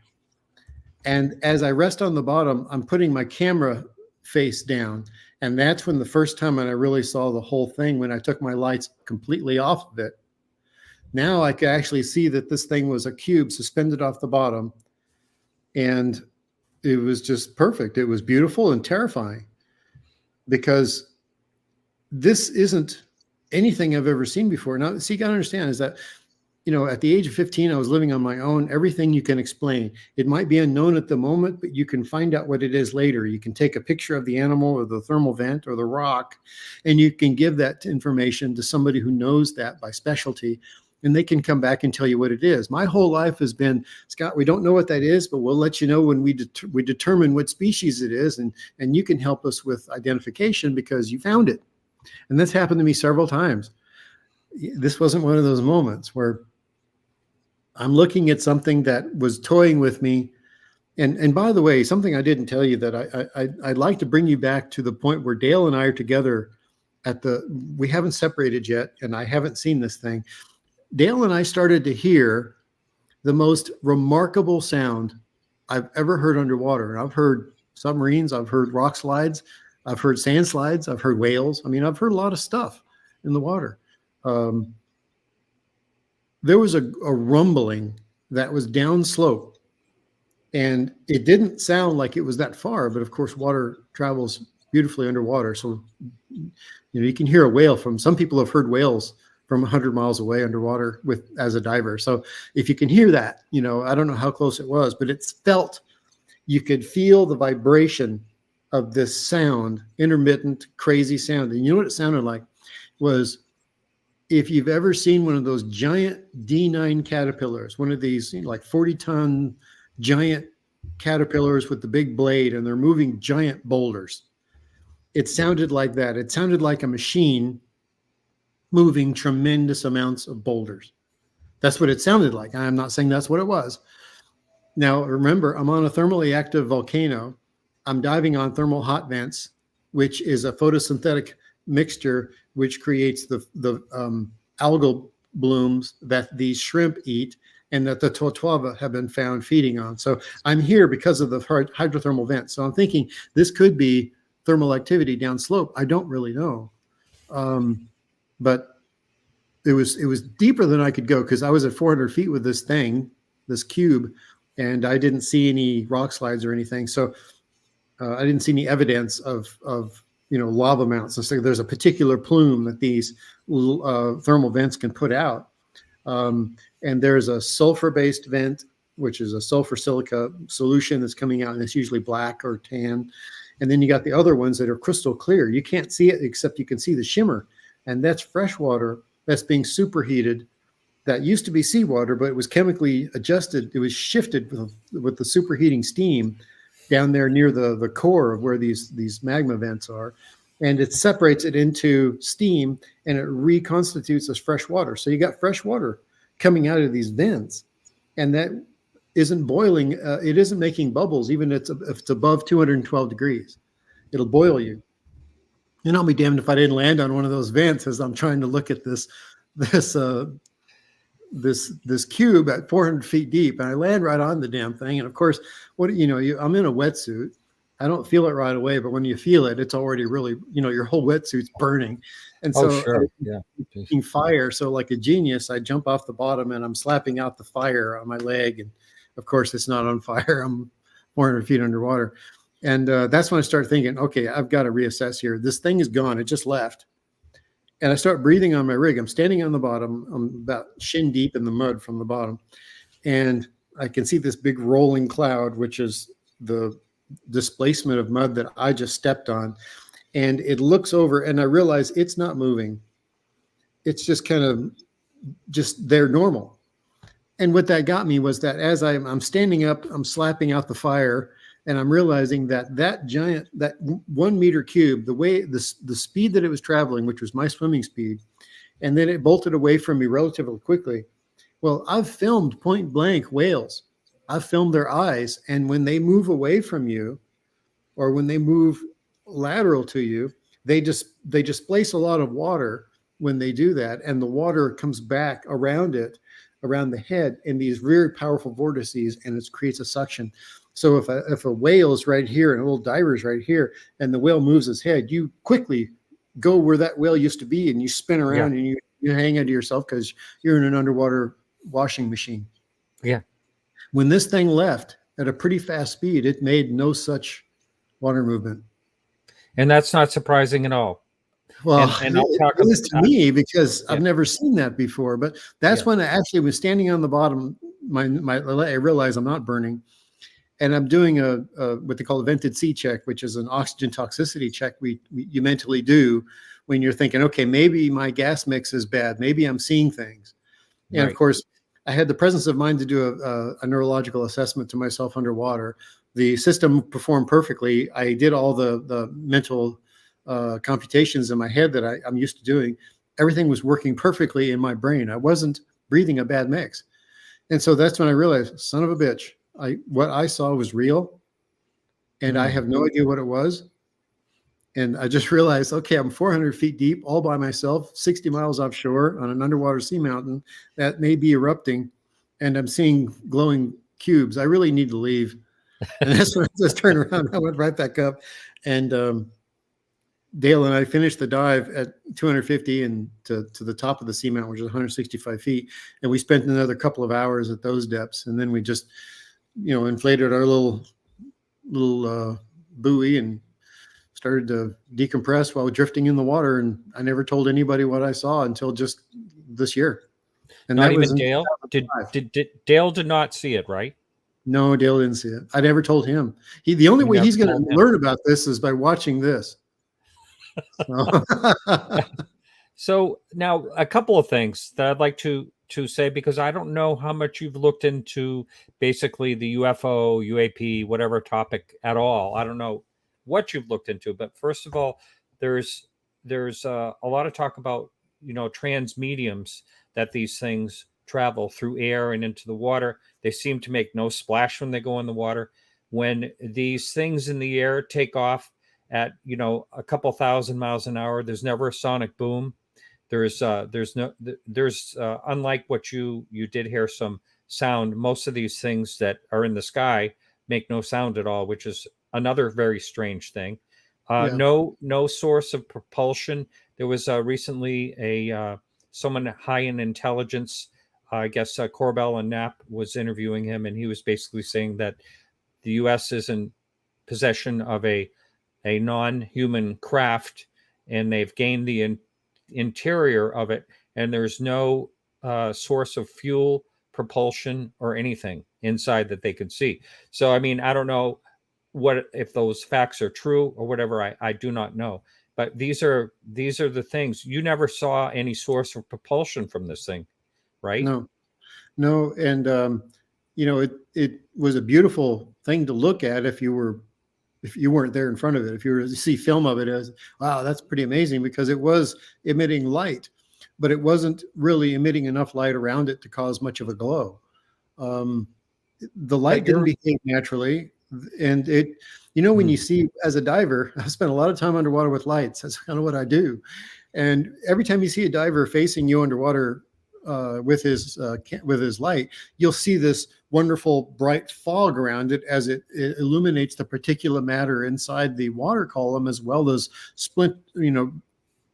And as I rest on the bottom, I'm putting my camera face down. And that's when the first time when I really saw the whole thing, when I took my lights completely off of it. Now I could actually see that this thing was a cube suspended off the bottom. And it was just perfect. It was beautiful and terrifying, because this isn't anything I've ever seen before. Now, see, you got to understand is that, at the age of 15, I was living on my own. Everything you can explain. It might be unknown at the moment, but you can find out what it is later. You can take a picture of the animal or the thermal vent or the rock, and you can give that information to somebody who knows that by specialty, and they can come back and tell you what it is. My whole life has been, Scott, we don't know what that is, but we'll let you know when we determine what species it is, and you can help us with identification because you found it. And this happened to me several times. This wasn't one of those moments where I'm looking at something that was toying with me. And by the way, something I didn't tell you that I'd like to bring you back to the point where Dale and I are together we haven't separated yet, and I haven't seen this thing. Dale and I started to hear the most remarkable sound I've ever heard underwater. And I've heard submarines, I've heard rock slides, I've heard sand slides, I've heard whales. I mean, I've heard a lot of stuff in the water. There was a rumbling that was downslope, and it didn't sound like it was that far, but of course water travels beautifully underwater. So, you can hear a whale some people have heard whales from 100 miles away underwater as a diver. So if you can hear that, I don't know how close it was, but you could feel the vibration of this sound, intermittent, crazy sound. And you know what it sounded like? Was, if you've ever seen one of those giant D9 caterpillars, one of these like 40-ton giant caterpillars with the big blade, and they're moving giant boulders. It sounded like that. It sounded like a machine moving tremendous amounts of boulders. That's what it sounded like. I'm not saying that's what it was. Now, remember, I'm on a thermally active volcano. I'm diving on thermal hot vents, which is a photosynthetic mixture which creates the algal blooms that these shrimp eat and that the totuaba have been found feeding on. So I'm here because of the hydrothermal vents. So I'm thinking this could be thermal activity downslope. I don't really know. But it was deeper than I could go because I was at 400 feet with this cube, and I didn't see any rock slides or anything. So I didn't see any evidence of lava mounts. And so there's a particular plume that these thermal vents can put out. And there's a sulfur-based vent, which is a sulfur silica solution that's coming out, and it's usually black or tan. And then you got the other ones that are crystal clear. You can't see it except you can see the shimmer. And that's fresh water that's being superheated. That used to be seawater, but it was chemically adjusted. It was shifted with the superheating steam down there near the core of where these magma vents are. And it separates it into steam, and it reconstitutes as fresh water. So you got fresh water coming out of these vents, and that isn't boiling. It isn't making bubbles, even if it's above 212 degrees. It'll boil you. And I'll be damned if I didn't land on one of those vents as I'm trying to look at this cube at 400 feet deep, and I land right on the damn thing. And of course, I'm in a wetsuit. I don't feel it right away, but when you feel it, it's already really, your whole wetsuit's burning. And so sure. Yeah. Fire. So like a genius, I jump off the bottom and I'm slapping out the fire on my leg. And of course it's not on fire. I'm 400 feet underwater. And that's when I start thinking, okay, I've got to reassess here. This thing is gone. It just left. And I start breathing on my rig. I'm standing on the bottom. I'm about shin deep in the mud from the bottom. And I can see this big rolling cloud, which is the displacement of mud that I just stepped on. And it looks over, and I realize it's not moving. It's just kind of they're normal. And what that got me was that as I'm standing up, I'm slapping out the fire, and I'm realizing that 1 meter cube, the speed that it was traveling, which was my swimming speed, and then it bolted away from me relatively quickly. Well, I've filmed point blank whales. I've filmed their eyes, and when they move away from you, or when they move lateral to you, they displace a lot of water when they do that, and the water comes back around the head in these very powerful vortices, and it creates a suction. So if a whale is right here and a little diver is right here, and the whale moves its head, you quickly go where that whale used to be, and you spin around, and you hang onto yourself because you're in an underwater washing machine. Yeah. When this thing left at a pretty fast speed, it made no such water movement. And that's not surprising at all. Well, And I'll talk it is to me because yeah, I've never seen that before. But that's yeah, when I actually was standing on the bottom. I realize I'm not burning, and I'm doing a what they call a vented sea check, which is an oxygen toxicity check you mentally do when you're thinking, okay, maybe my gas mix is bad, maybe I'm seeing things. And of right. course, I had the presence of mind to do a neurological assessment to myself underwater. The system performed perfectly. I did all the mental computations in my head that I'm used to doing. Everything was working perfectly in my brain. I wasn't breathing a bad mix. And so that's when I realized, son of a bitch, what I saw was real, and I Mm. have no idea what it was. And I just realized, okay, I'm 400 feet deep, all by myself, 60 miles offshore on an underwater seamountain that may be erupting, and I'm seeing glowing cubes. I really need to leave. And that's when I just turned around. I went right back up, and Dale and I finished the dive at 250 and to the top of the seamount, which is 165 feet. And we spent another couple of hours at those depths, and then we just, inflated our little buoy and started to decompress while drifting in the water. And I never told anybody what I saw until just this year. And Not that was even in Dale. 2005. Did Dale did not see it, right? No, Dale didn't see it. I never told him. The only You way never he's going told to him. learn about this is by watching this. So, So now a couple of things that I'd like to say, because I don't know how much you've looked into basically the UFO, UAP, whatever topic at all. I don't know what you've looked into, but first of all, there's a lot of talk about trans mediums, that these things travel through air and into the water. They seem to make no splash when they go in the water. When these things in the air take off at a couple thousand miles an hour, there's never a sonic boom. There's unlike what you did hear some sound. Most of these things that are in the sky make no sound at all, which is another very strange thing. yeah, No source of propulsion. There was recently someone high in intelligence, I guess Corbell and Knapp was interviewing him, and he was basically saying that the U.S. is in possession of a non-human craft, and they've gained the interior of it, and there's no source of fuel, propulsion, or anything inside that they can see. So, I mean, I don't know what if those facts are true or whatever. I do not know. But these are the things. You never saw any source of propulsion from this thing, right? no, no. And, it was a beautiful thing to look at if you weren't there in front of it. If you were to see film of it, as wow, that's pretty amazing, because it was emitting light, but it wasn't really emitting enough light around it to cause much of a glow. Um, the light But didn't you're behave naturally, and when you see, as a diver, I spent a lot of time underwater with lights. That's kind of what I do. And every time you see a diver facing you underwater with his light, you'll see this wonderful bright fog around it as it illuminates the particulate matter inside the water column, as well as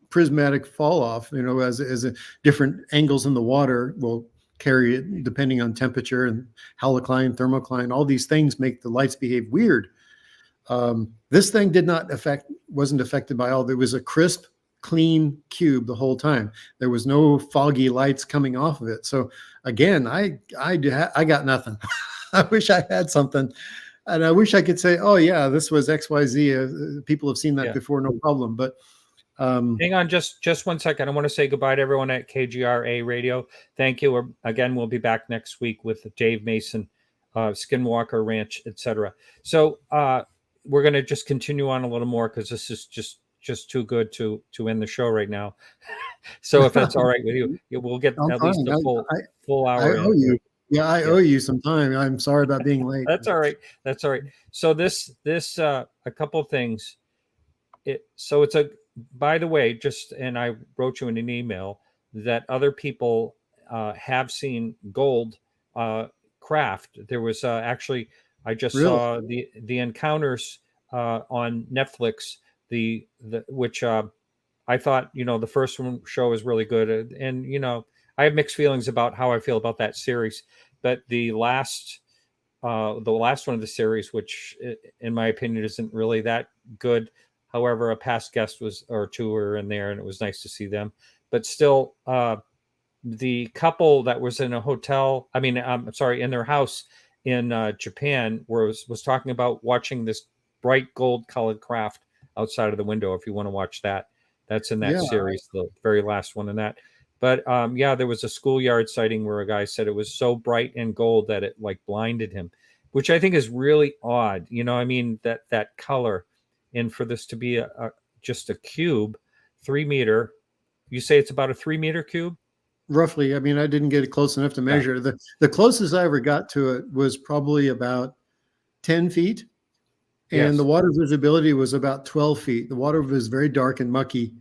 prismatic fall off. As different angles in the water will carry it depending on temperature, and halocline, thermocline. All these things make the lights behave weird. This thing wasn't affected by all. There was a crisp, clean cube the whole time. There was no foggy lights coming off of it. So again, I got nothing. I wish I had something, and I wish I could say, oh yeah, this was XYZ. People have seen that Yeah. before, no problem. But Hang on just 1 second. I want to say goodbye to everyone at KGRA Radio. Thank you. Again, we'll be back next week with Dave Mason, Skinwalker Ranch, etc. So we're going to just continue on a little more, because this is just too good to end the show right now. So if that's all right with you, we'll get I'm at least fine. a full I hour owe in. you. Yeah, I Yeah. owe you some time. I'm sorry about being late. That's all right. That's all right. So this a couple of things. It's a, by the way, and I wrote you in an email that other people have seen gold craft. There was actually, I just Really? saw the Encounters on Netflix, the which I thought, the first one show is really good, and I have mixed feelings about how I feel about that series, but the last one of the series, which in my opinion isn't really that good. However, a past guest or two were in there, and it was nice to see them. But still, the couple that was in a hotel, I'm sorry, in their house in Japan, was talking about watching this bright gold colored craft outside of the window. If you want to watch that, that's in that Yeah. series, the very last one in that. But yeah, there was a schoolyard sighting where a guy said it was so bright and gold that it like blinded him, which I think is really odd. That color, and for this to be just a cube, 3 meter. You say it's about a 3 meter cube? Roughly. I mean, I didn't get it close enough to Yeah. measure. The closest I ever got to it was probably about 10 feet. And Yes. the water visibility was about 12 feet. The water was very dark and mucky.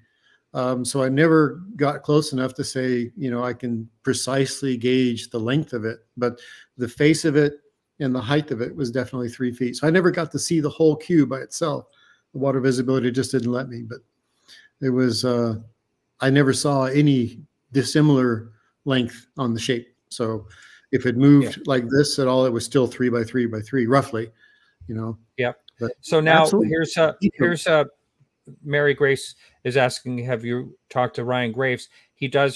So I never got close enough to say, I can precisely gauge the length of it. But the face of it and the height of it was definitely 3 feet. So I never got to see the whole cube by itself. The water visibility just didn't let me. But it was, I never saw any dissimilar length on the shape. So if it moved like this at all, it was still 3 by 3 by 3, roughly, Yeah. But so now absolutely. here's a Mary Grace is asking, have you talked to Ryan Graves?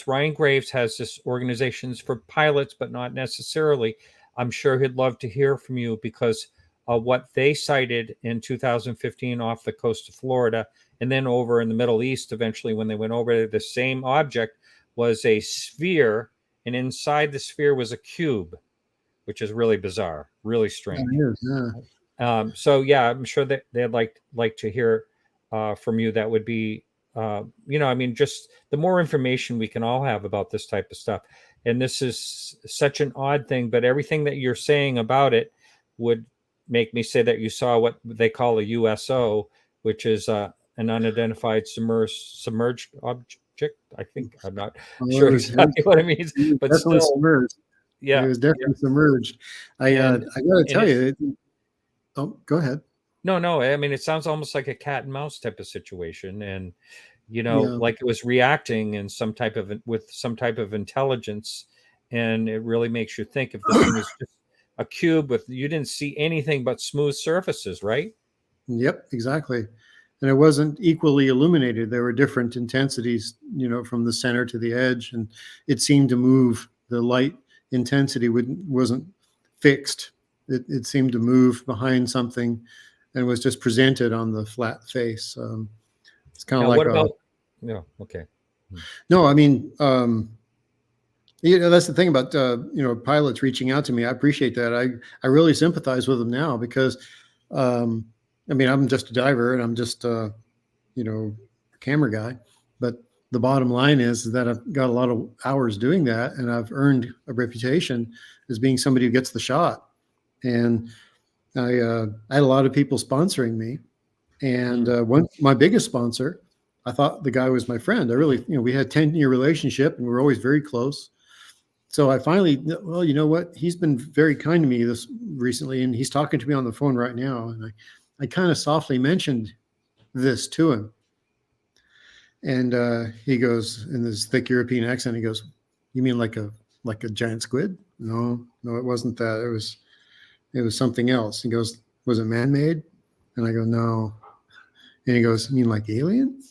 Ryan Graves has this organizations for pilots, but not necessarily. I'm sure he'd love to hear from you, because what they cited in 2015 off the coast of Florida, and then over in the Middle East, eventually when they went over there, the same object was a sphere, and inside the sphere was a cube, which is really bizarre, really strange. So yeah, I'm sure that they'd like to hear from you. That would be, just the more information we can all have about this type of stuff. And this is such an odd thing, but everything that you're saying about it would make me say that you saw what they call a USO, which is an unidentified submerged object. I think I'm not sure exactly what it means, but definitely still, submerged. Yeah, it was definitely submerged. I got to tell you. Oh, go ahead. No. I mean, it sounds almost like a cat and mouse type of situation, and Yeah. like it was reacting in with some type of intelligence, and it really makes you think if this thing is just a cube you didn't see anything but smooth surfaces, right? Yep, exactly. And it wasn't equally illuminated. There were different intensities, from the center to the edge, and it seemed to move. The light intensity wasn't fixed. It seemed to move behind something and was just presented on the flat face. It's kind of like what about? No, okay. No, I mean, that's the thing about pilots reaching out to me. I appreciate that. I really sympathize with them now, because I'm just a diver, and I'm just a camera guy. But the bottom line is that I've got a lot of hours doing that, and I've earned a reputation as being somebody who gets the shot. And I had a lot of people sponsoring me, and my biggest sponsor, I thought the guy was my friend. I really, we had a 10-year relationship, and we were always very close. So I finally, well, you know what? He's been very kind to me this recently, and he's talking to me on the phone right now. And I kind of softly mentioned this to him. And he goes, in this thick European accent, he goes, "You mean like a giant squid?" No, it wasn't that. It was something else. He goes, "Was it man-made?" And I go, "No." And he goes, "You mean like alien?"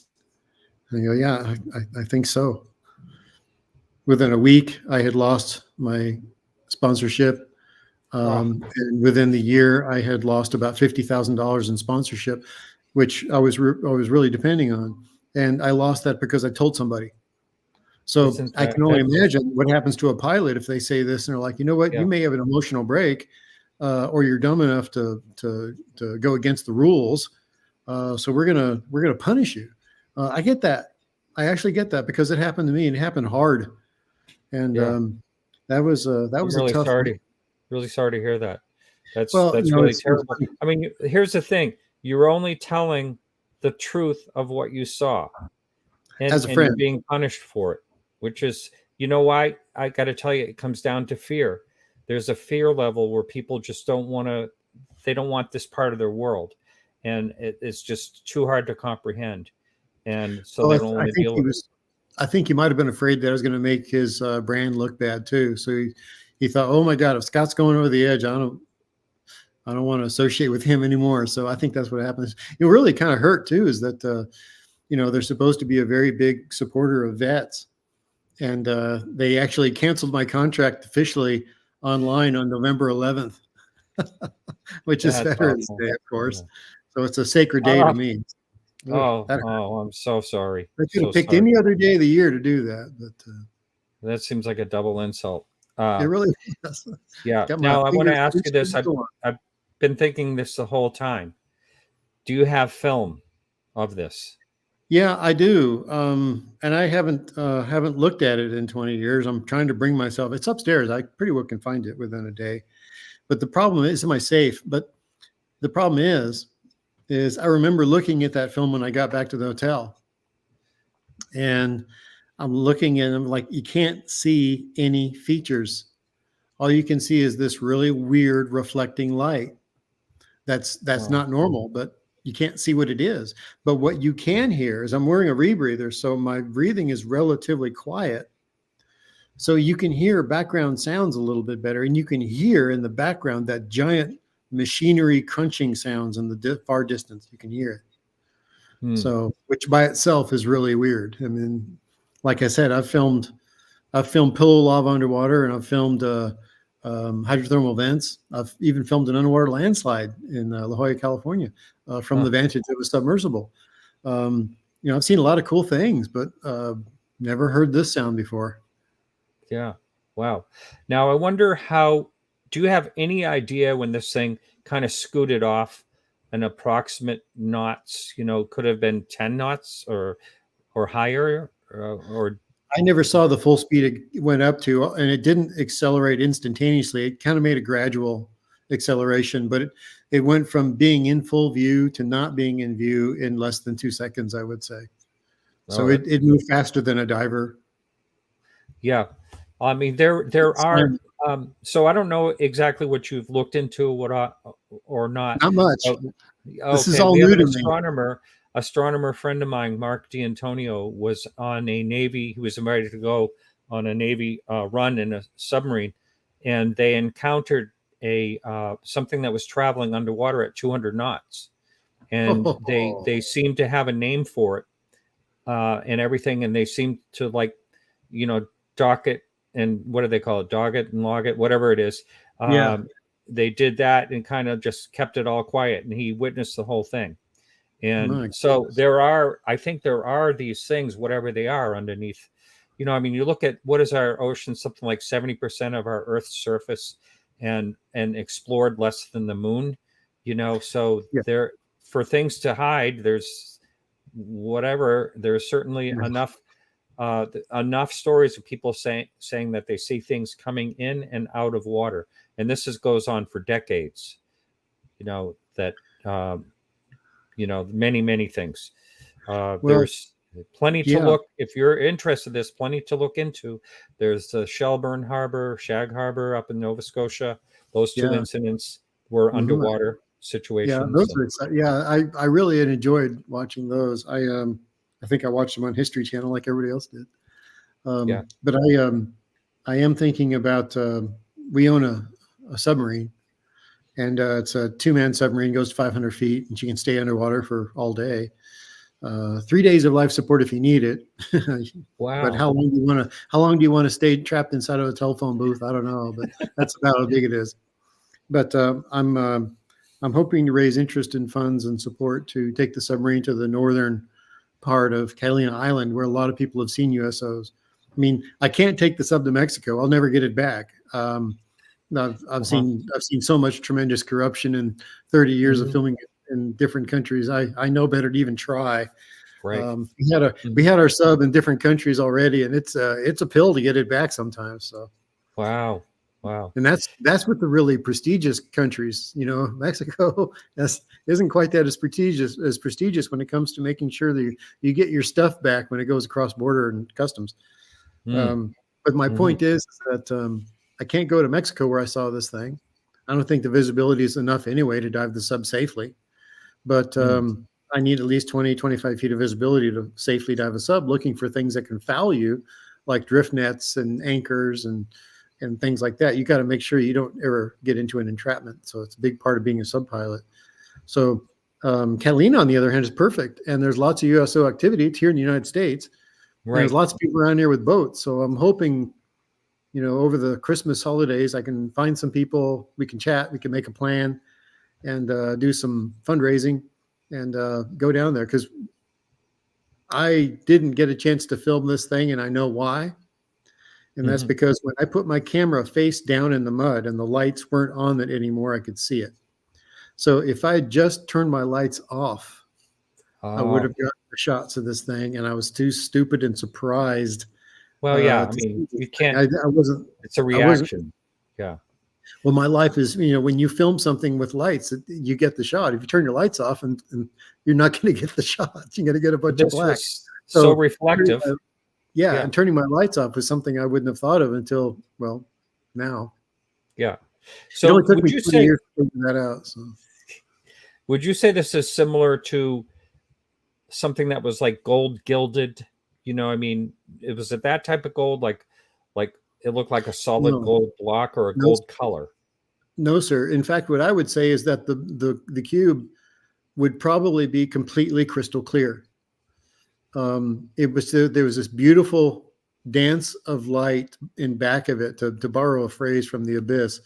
And I go, "Yeah, I think so." Within a week, I had lost my sponsorship. And within the year, I had lost about $50,000 in sponsorship, which I was really depending on. And I lost that because I told somebody. So I can only imagine what happens to a pilot if they say this and they're like, "You know what, you may have an emotional break, or you're dumb enough to go against the rules. So we're gonna punish you." I get that. I actually get that, because it happened to me, and it happened hard. And that was really a tough. Really sorry to hear that. That's Well, really terrible. I mean, here's the thing: you're only telling the truth of what you saw, and, as a friend, you're being punished for it. Which is, why? I got to tell you, it comes down to fear. There's a fear level where people just don't want to. They don't want this part of their world, and it's just too hard to comprehend. And so they don't want to deal with it. I think he might have been afraid that I was going to make his brand look bad too. So he thought, "Oh my God, if Scott's going over the edge, I I don't want to associate with him anymore. So I think that's what happens. It really kind of hurt too, is that, they're supposed to be a very big supporter of vets. And they actually canceled my contract officially online on November 11th, which is That's Veterans awful. Day, of course. Yeah. So it's a sacred day to me. Ugh, I'm so sorry. I could So have picked sorry. any other day of the year to do that, but That seems like a double insult. it really was. Yeah. Got my Now I want to fingers ask you itching this. to go on. I've been thinking this the whole time. Do you have film of this? Yeah, I do. And I haven't looked at it in 20 years. I'm trying to bring myself. It's upstairs. I pretty well can find it within a day. But the problem is in my safe. But the problem is I remember looking at that film when I got back to the hotel. And I'm looking and I'm like, you can't see any features. All you can see is this really weird reflecting light. That's Wow. not normal, but you can't see what it is. But what you can hear is I'm wearing a rebreather, so my breathing is relatively quiet. So you can hear background sounds a little bit better, and you can hear in the background that giant machinery crunching sounds in the far distance. You can hear it. Hmm. So, which by itself is really weird. I mean, like I said, I've filmed pillow lava underwater, and I've filmed hydrothermal vents. I've even filmed an underwater landslide in La Jolla, California, from the vantage of a submersible. I've seen a lot of cool things, but never heard this sound before. Yeah. Wow. Now I wonder do you have any idea when this thing kind of scooted off an approximate knots, could have been 10 knots or higher or I never saw the full speed it went up to, and it didn't accelerate instantaneously. It kind of made a gradual acceleration, but it went from being in full view to not being in view in less than 2 seconds, I would say. So it moved faster than a diver. Yeah. I mean, there are, so I don't know exactly what you've looked into or not. Not much. This is Okay, all we have new an to astronomer friend of mine, Mark D'Antonio, was on a Navy. He was invited to go on a Navy run in a submarine, and they encountered something that was traveling underwater at 200 knots, and they seemed to have a name for it and everything, and they seemed to dock it, and what do they call it? Dog it and log it, whatever it is. Yeah. They did that and kind of just kept it all quiet, and he witnessed the whole thing. And so I think there are these things, whatever they are, underneath. You look at what is our ocean, something like 70% of our Earth's surface, and explored less than the moon. So there, for things to hide, there's certainly enough stories of people saying that they see things coming in and out of water, and this goes on for decades. Many things. There's plenty to look, if you're interested, there's plenty to look into. There's the Shelburne Harbor, Shag Harbor up in Nova Scotia. Those two incidents were underwater situations. Yeah, those are exciting. Yeah, I really enjoyed watching those. I think I watched them on History Channel like everybody else did. But I am thinking about, we own a submarine, and it's a 2-man submarine, goes to 500 feet, and you can stay underwater for all day. 3 days of life support if you need it. Wow. But how long do you want to stay trapped inside of a telephone booth? I don't know, but that's about how big it is. But I'm hoping to raise interest in funds and support to take the submarine to the northern part of Catalina Island, where a lot of people have seen USOs. I mean, I can't take the sub to Mexico. I'll never get it back. I've seen so much tremendous corruption in 30 years of filming in different countries. I know better to even try. Right. We had our sub in different countries already, and it's a pill to get it back sometimes. So. Wow. And that's with the really prestigious countries. Mexico isn't quite that as prestigious when it comes to making sure that you get your stuff back when it goes across border and customs. But my point is that I can't go to Mexico where I saw this thing. I don't think the visibility is enough anyway to dive the sub safely. But I need at least 20, 25 feet of visibility to safely dive a sub, looking for things that can foul you, like drift nets and anchors and and things like that. You got to make sure you don't ever get into an entrapment. So it's a big part of being a subpilot. So Catalina, on the other hand, is perfect. And there's lots of USO activity. It's here in the United States. Right. And there's lots of people around here with boats. So I'm hoping, over the Christmas holidays, I can find some people, we can chat, we can make a plan and do some fundraising and go down there. Because I didn't get a chance to film this thing, and I know why. And that's because when I put my camera face down in the mud and the lights weren't on it anymore, I could see it. So if I had just turned my lights off, I would have gotten the shots of this thing, and I was too stupid and surprised. Well, yeah, I mean, you can't. I wasn't. It's a reaction. Yeah. Well, my life is, when you film something with lights, you get the shot. If you turn your lights off, and you're not going to get the shot. You're going to get a bunch of black. So reflective. Yeah, and turning my lights off was something I wouldn't have thought of until, now. Yeah. So it only took would me you 20 say years to figure that out? So. Would you say this is similar to something that was like gold gilded? I mean, was it that type of gold, like it looked like a solid gold block or a gold color? No, sir. In fact, what I would say is that the cube would probably be completely crystal clear. There was this beautiful dance of light in back of it, to borrow a phrase from the abyss.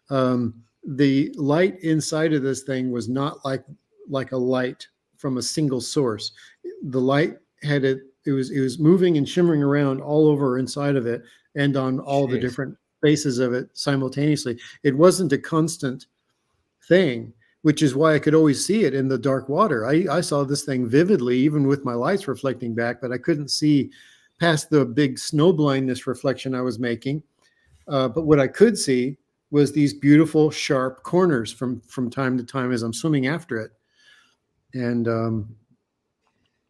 The light inside of this thing was not like a light from a single source. The light had it was moving and shimmering around all over inside of it and on all the different faces of it simultaneously. It wasn't a constant thing, which is why I could always see it in the dark water. I saw this thing vividly, even with my lights reflecting back, but I couldn't see past the big snow blindness reflection I was making. But what I could see was these beautiful, sharp corners from time to time as I'm swimming after it. And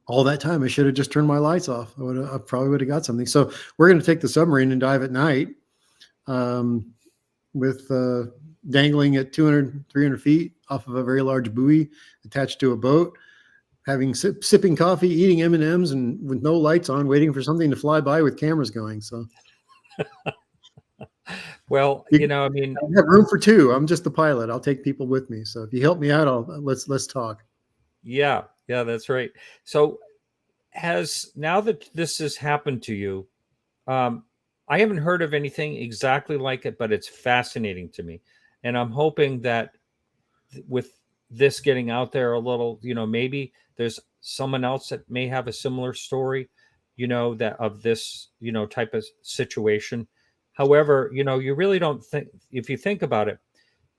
all that time, I should have just turned my lights off. I probably would have got something. So we're going to take the submarine and dive at night with dangling at 200, 300 feet off of a very large buoy attached to a boat, sipping coffee, eating M&Ms, and with no lights on, waiting for something to fly by with cameras going. So, well, I mean, I have room for two. I'm just the pilot. I'll take people with me. So if you help me out, let's talk. Yeah, that's right. So now that this has happened to you, I haven't heard of anything exactly like it, but it's fascinating to me. And I'm hoping that with this getting out there a little, maybe there's someone else that may have a similar story, that of this, type of situation. However, you really don't think, if you think about it,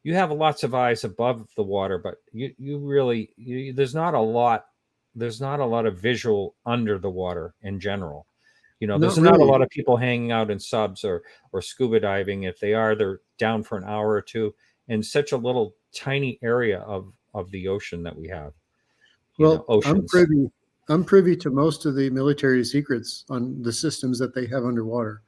you have lots of eyes above the water, but you really, there's not a lot of visual under the water in general. There's not a lot of people hanging out in subs or scuba diving. If they are, they're down for an hour or two in such a little tiny area of the ocean that we have. Well, oceans. I'm privy to most of the military secrets on the systems that they have underwater,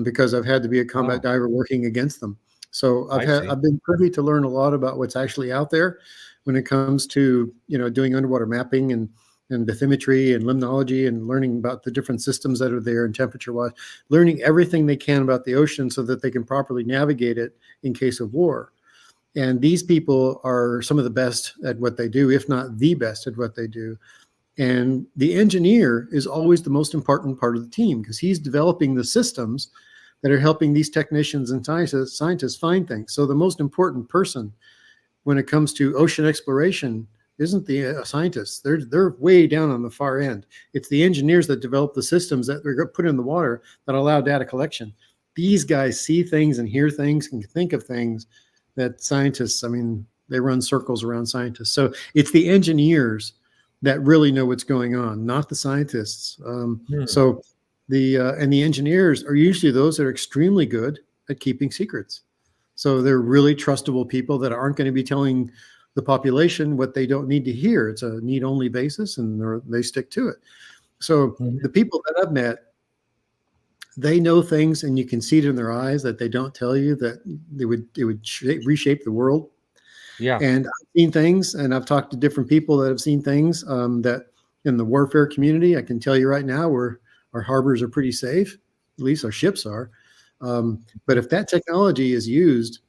because I've had to be a combat diver working against them. So I've been privy to learn a lot about what's actually out there when it comes to doing underwater mapping and bathymetry and limnology, and learning about the different systems that are there and temperature wise, learning everything they can about the ocean so that they can properly navigate it in case of war. And these people are some of the best at what they do, if not the best at what they do. And the engineer is always the most important part of the team, because he's developing the systems that are helping these technicians and scientists find things. So the most important person when it comes to ocean exploration isn't the scientists. They're way down on the far end. It's the engineers that develop the systems that are put in the water that allow data collection. These guys see things and hear things and think of things that scientists, they run circles around scientists. So it's the engineers that really know what's going on, not the scientists. So the engineers are usually those that are extremely good at keeping secrets. So they're really trustable people that aren't going to be telling the population what they don't need to hear. It's a need-only basis, and they stick to it. So the people that I've met, they know things, and you can see it in their eyes that they don't tell you, that it would reshape the world. Yeah. And I've seen things, and I've talked to different people that have seen things that in the warfare community, I can tell you right now, our harbors are pretty safe. At least our ships are. But if that technology is used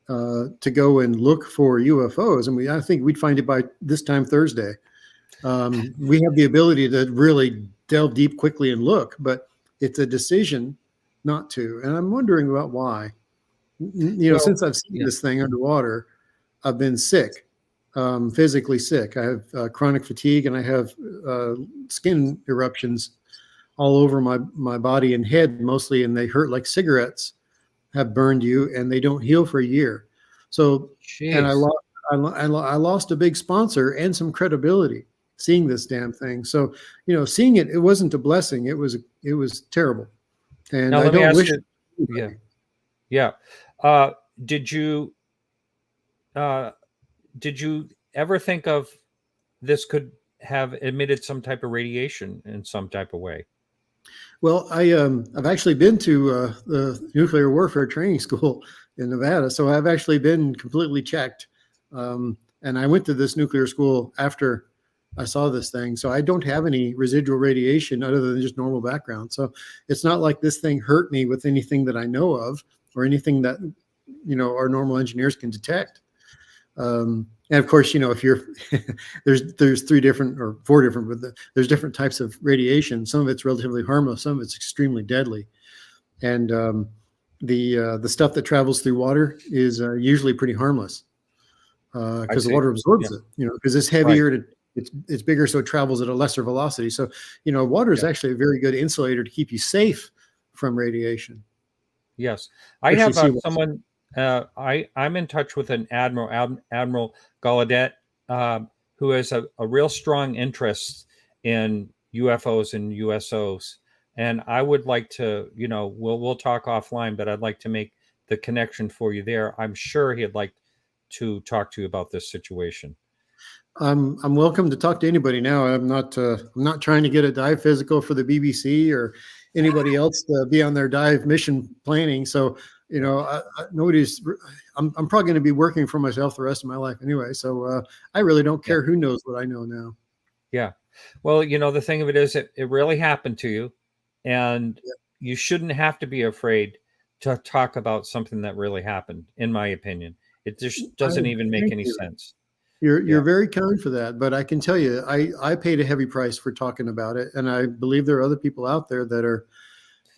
to go and look for UFOs, and I think we'd find it by this time Thursday. We have the ability to really delve deep quickly and look, but it's a decision not to. And I'm wondering about why. Well, Since I've seen this thing underwater, I've been sick, physically sick. I have chronic fatigue, and I have skin eruptions all over my body and head mostly, and they hurt like cigarettes have burned you, and they don't heal for a year. So, and jeez. I lost a big sponsor and some credibility seeing this damn thing. So, seeing it wasn't a blessing. It was terrible, and Now I let me don't ask wish. you. Yeah, yeah. Did you did you ever think of this could have emitted some type of radiation in some type of way? Well, I've actually been to the nuclear warfare training school in Nevada, so I've actually been completely checked. And I went to this nuclear school after I saw this thing, so I don't have any residual radiation other than just normal background. So it's not like this thing hurt me with anything that I know of or anything that our normal engineers can detect. And of course, if you're there's 3 different or 4 different, but there's different types of radiation. Some of it's relatively harmless, some of it's extremely deadly. And the stuff that travels through water is usually pretty harmless because the water absorbs it. Because it's heavier, Right. it's bigger, so it travels at a lesser velocity. So water is actually a very good insulator to keep you safe from radiation. Yes, I Especially have seawater. someone. I'm in touch with an Admiral Gallaudet, who has a real strong interest in UFOs and USOs, and I would like to, we'll talk offline, but I'd like to make the connection for you there. I'm sure he'd like to talk to you about this situation. I'm welcome to talk to anybody now. I'm not trying to get a dive physical for the BBC or anybody else to be on their dive mission planning. So nobody's. I'm probably going to be working for myself the rest of my life anyway. So I really don't Yeah. care who knows what I know now. Yeah. Well, the thing of it is, it really happened to you, and you shouldn't have to be afraid to talk about something that really happened, in my opinion. It just doesn't even make Thank any you. sense. You're Yeah. very kind for that, but I can tell you, I paid a heavy price for talking about it, and I believe there are other people out there that are,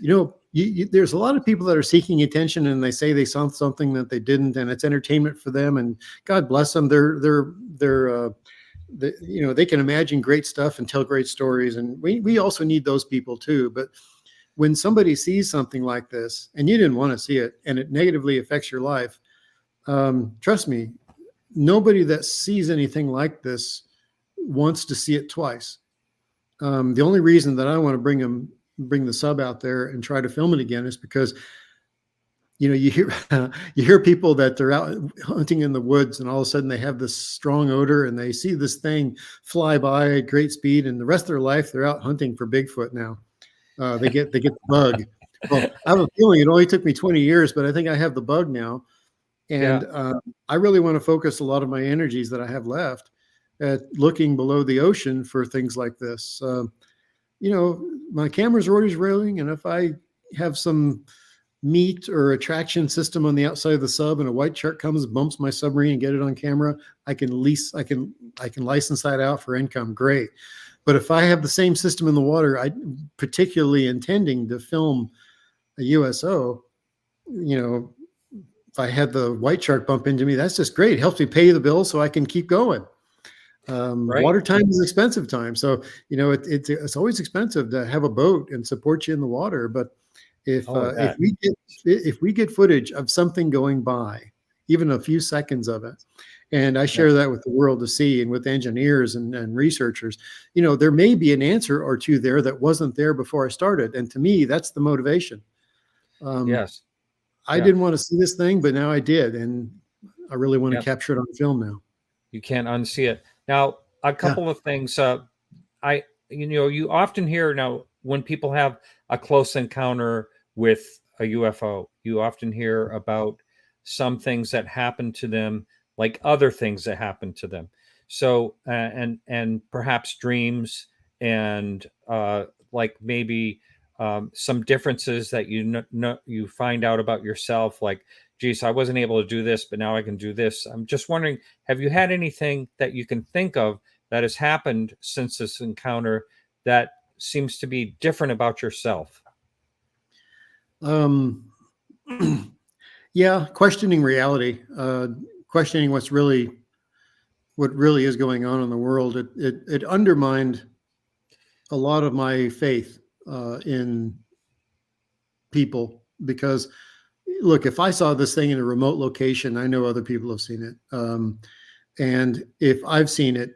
there's a lot of people that are seeking attention, and they say they saw something that they didn't, and it's entertainment for them, and God bless them. They can imagine great stuff and tell great stories, and we also need those people too. But when somebody sees something like this, and you didn't want to see it, and it negatively affects your life, trust me, nobody that sees anything like this wants to see it twice. The only reason that I want to bring the sub out there and try to film it again is because you hear you hear people that they're out hunting in the woods, and all of a sudden they have this strong odor, and they see this thing fly by at great speed, and the rest of their life they're out hunting for Bigfoot now. They get the bug. Well, I have a feeling it only took me 20 years, but I think I have the bug now. And I really want to focus a lot of my energies that I have left at looking below the ocean for things like this. My cameras are always rolling, and if I have some meat or attraction system on the outside of the sub, and a white shark comes, bumps my submarine, and get it on camera, I can license that out for income. Great. But if I have the same system in the water, I particularly intending to film a USO, if I had the white shark bump into me, that's just great. It helps me pay the bill so I can keep going. Right. Water time is expensive time. So, it's always expensive to have a boat and support you in the water. But if we get footage of something going by, even a few seconds of it, and I share that with the world to see, and with engineers and researchers, there may be an answer or two there that wasn't there before I started. And to me, that's the motivation. Yes. I didn't want to see this thing, but now I did, and I really want to capture it on film now. You can't unsee it. Now, a couple of things. You often hear now when people have a close encounter with a UFO, you often hear about some things that happen to them, like other things that happen to them. So, and perhaps dreams, and like maybe some differences that you find out about yourself, like, geez, I wasn't able to do this, but now I can do this. I'm just wondering, have you had anything that you can think of that has happened since this encounter that seems to be different about yourself? Yeah, questioning reality, questioning what really is going on in the world. It undermined a lot of my faith in people, because look, if I saw this thing in a remote location, I know other people have seen it. And if I've seen it,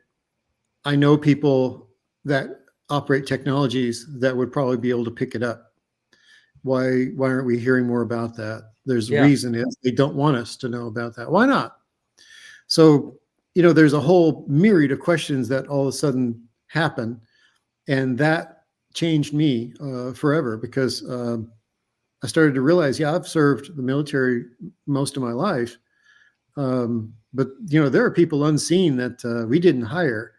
I know people that operate technologies that would probably be able to pick it up. Why aren't we hearing more about that? There's a reason is they don't want us to know about that. Why not? So, there's a whole myriad of questions that all of a sudden happen. And that changed me forever, because I started to realize, I've served the military most of my life. But, there are people unseen that we didn't hire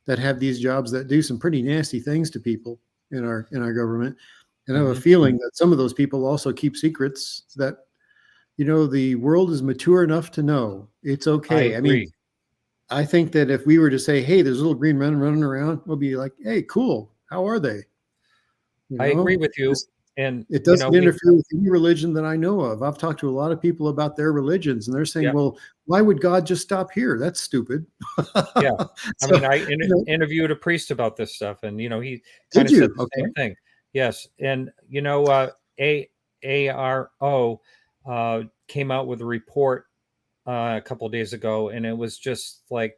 that have these jobs that do some pretty nasty things to people in our government. And I have a feeling that some of those people also keep secrets that, the world is mature enough to know it's okay. I agree. I think that if we were to say, hey, there's little green men running around, we'll be like, hey, cool. How are they? I agree with you. And it doesn't interfere with any religion that I know of. I've talked to a lot of people about their religions, and they're saying, well, why would God just stop here? That's stupid. Yeah. I mean, I interviewed a priest about this stuff, and, he kind of said the same thing. Yes. And, AARO came out with a report a couple of days ago, and it was just like,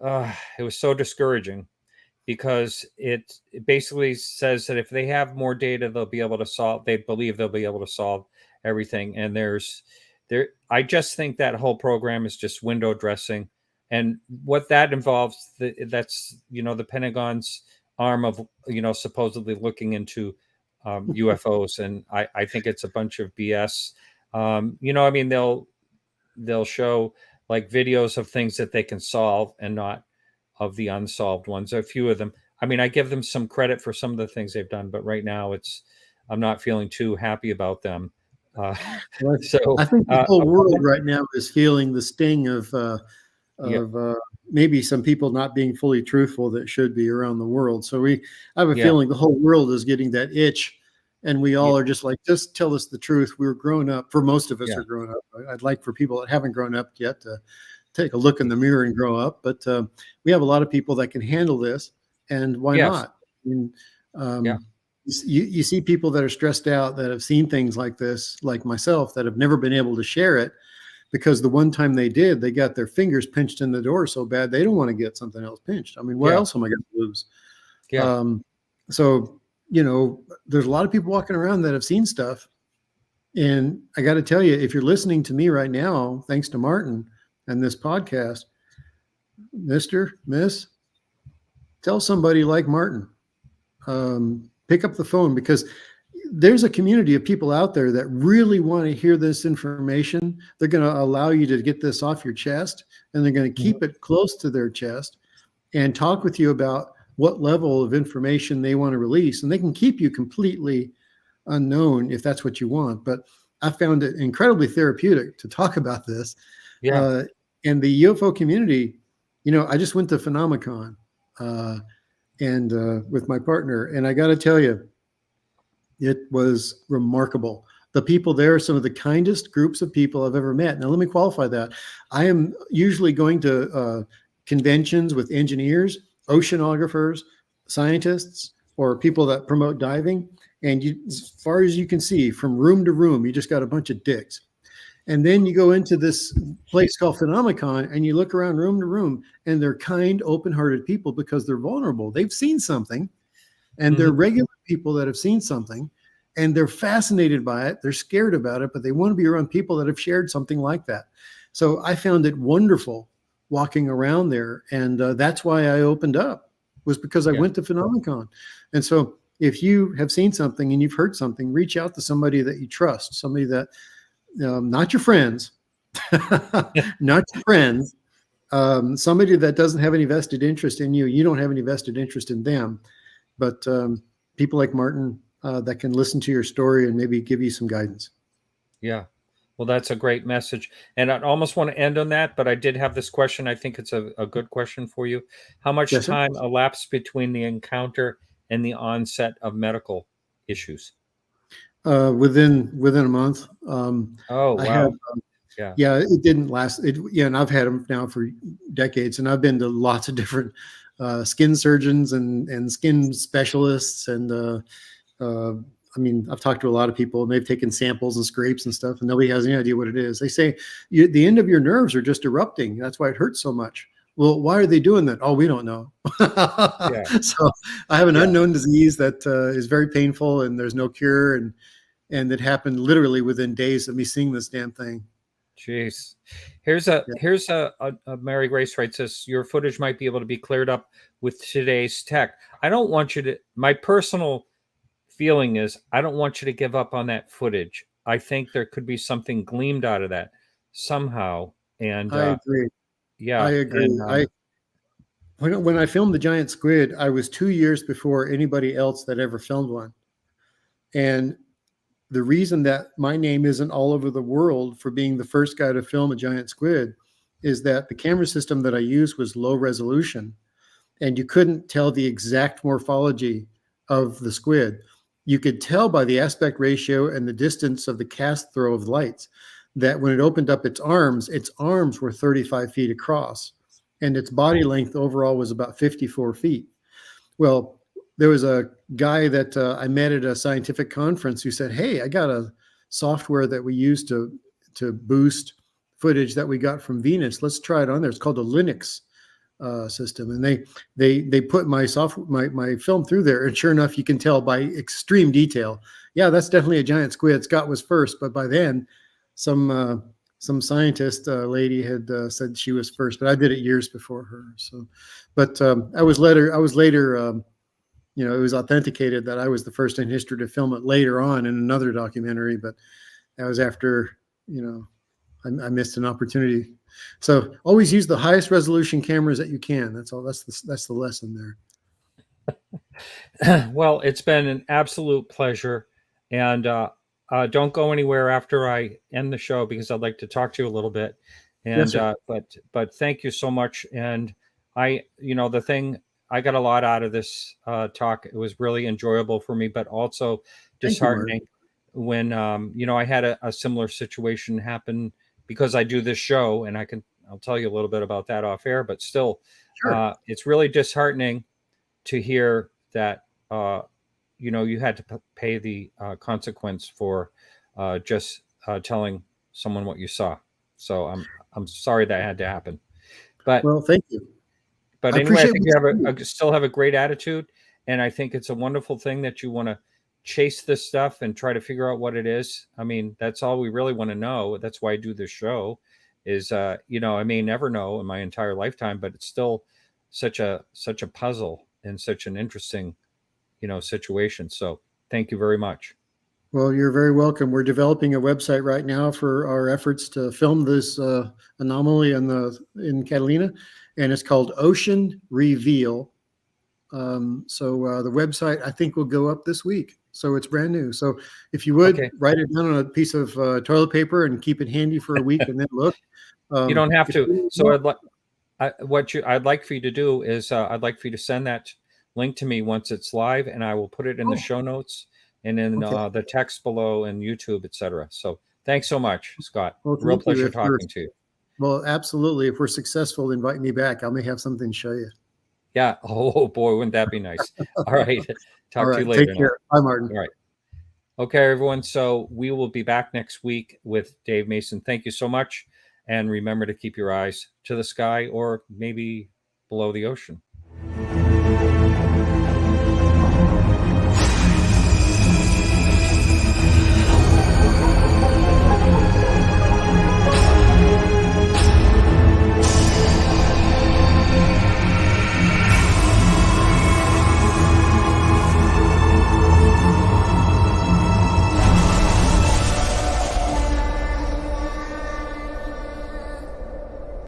it was so discouraging, because it basically says that if they have more data, they believe they'll be able to solve everything. And I just think that whole program is just window dressing. And what that involves, that's, the Pentagon's arm of, supposedly looking into UFOs. And I think it's a bunch of BS. They'll show like videos of things that they can solve and not of the unsolved ones. A few of them. I mean, I give them some credit for some of the things they've done, but right now I'm not feeling too happy about them. So I think the whole world right now is feeling the sting of maybe some people not being fully truthful that should be around the world. So I have a feeling the whole world is getting that itch, and we all are just like, just tell us the truth. We're grown up. For most of us are grown up. I'd like for people that haven't grown up yet to take a look in the mirror and grow up. But we have a lot of people that can handle this, and why not? I mean, you see people that are stressed out, that have seen things like this, like myself, that have never been able to share it, because the one time they did, they got their fingers pinched in the door so bad they don't want to get something else pinched. I mean, what else am I going to lose? So, there's a lot of people walking around that have seen stuff. And I got to tell you, if you're listening to me right now, thanks to Martin and this podcast, Mr., Miss, tell somebody like Martin, pick up the phone, because there's a community of people out there that really want to hear this information. They're going to allow you to get this off your chest, and they're going to keep it close to their chest and talk with you about what level of information they want to release. And they can keep you completely unknown if that's what you want. But I found it incredibly therapeutic to talk about this. And the UFO community, I just went to Phenomenon and with my partner, and I got to tell you, it was remarkable. The people there are some of the kindest groups of people I've ever met. Now, let me qualify that. I am usually going to conventions with engineers, oceanographers, scientists, or people that promote diving. And as far as you can see, from room to room, you just got a bunch of dicks. And then you go into this place called Phenomenon, and you look around room to room, and they're kind, open-hearted people because they're vulnerable. They've seen something, and they're regular people that have seen something, and they're fascinated by it. They're scared about it, but they want to be around people that have shared something like that. So I found it wonderful walking around there, and that's why I opened up, was because I went to Phenomenon. And so if you have seen something and you've heard something, reach out to somebody that you trust, somebody that, not your friends, not your friends, somebody that doesn't have any vested interest in you. You don't have any vested interest in them. But people like Martin that can listen to your story and maybe give you some guidance. Yeah. Well, that's a great message. And I almost want to end on that, but I did have this question. I think it's a good question for you. How much Yes, sir. time elapsed between the encounter and the onset of medical issues? Within a month. Oh, I had wow. Yeah. Yeah, it didn't last. Yeah, and I've had them now for decades, and I've been to lots of different skin surgeons and skin specialists, and uh, I mean, I've talked to a lot of people, and they've taken samples and scrapes and stuff, and nobody has any idea what it is. They say the end of your nerves are just erupting. That's why it hurts so much. Well, why are they doing that? Oh, we don't know. Yeah. So I have an Yeah. unknown disease that is very painful, and there's no cure, and it happened literally within days of me seeing this damn thing. Jeez. Here's Yeah. a Mary Grace writes this. Your footage might be able to be cleared up with today's tech. I don't want you to. My personal feeling is I don't want you to give up on that footage. I think there could be something gleamed out of that somehow. And I agree. I yeah, agree. and When I filmed the Giant Squid, I was 2 years before anybody else that ever filmed one. And the reason that my name isn't all over the world for being the first guy to film a giant squid is that the camera system that I used was low resolution, and you couldn't tell the exact morphology of the squid. You could tell by the aspect ratio and the distance of the cast throw of lights that when it opened up its arms were 35 feet across, and its body length overall was about 54 feet. Well, there was a guy that I met at a scientific conference who said, "Hey, I got a software that we use to boost footage that we got from Venus. Let's try it on there. It's called a Linux system." And they put my film through there, and sure enough, you can tell by extreme detail. Yeah, that's definitely a giant squid. Scott was first, but by then, some scientist lady had said she was first, but I did it years before her. So, but I was later. It was authenticated that I was the first in history to film it later on in another documentary, but that was after, I missed an opportunity. So always use the highest resolution cameras that you can. That's all. That's the lesson there. well, it's been an absolute pleasure. And don't go anywhere after I end the show because I'd like to talk to you a little bit. Yes, And sir. but thank you so much. And the thing I got a lot out of this talk. It was really enjoyable for me, but also Thank you, Martin. disheartening when I had a similar situation happen because I do this show, and I'll tell you a little bit about that off air. But still, Sure. it's really disheartening to hear that you had to pay the consequence for just telling someone what you saw. So I'm sorry that had to happen. But Well, thank you. I anyway, I appreciate think what you you have do. still have a great attitude, and I think it's a wonderful thing that you want to chase this stuff and try to figure out what it is. I mean, that's all we really want to know. That's why I do this show. Is I may never know in my entire lifetime, but it's still such a puzzle and such an interesting situation. So thank you very much. Well, you're very welcome. We're developing a website right now for our efforts to film this anomaly in Catalina, and it's called Ocean Reveal. So the website I think will go up this week. So it's brand new. So if you would Okay. write it down on a piece of toilet paper and keep it handy for a week, and then look. You don't have If to. you So I'd like for you to do is I'd like for you to send that link to me once it's live, and I will put it in the oh, show notes and in okay. the text below and YouTube, etc. So thanks so much, Scott. Well, Real thank you. pleasure talking to you. Well, absolutely. If we're successful, invite me back. I may have something to show you. Yeah. Oh boy, wouldn't that be nice? All right. All Talk to you right. Take later now. care. Bye, Martin. All right. Okay, everyone. So we will be back next week with Dave Mason. Thank you so much. And remember to keep your eyes to the sky or maybe below the ocean.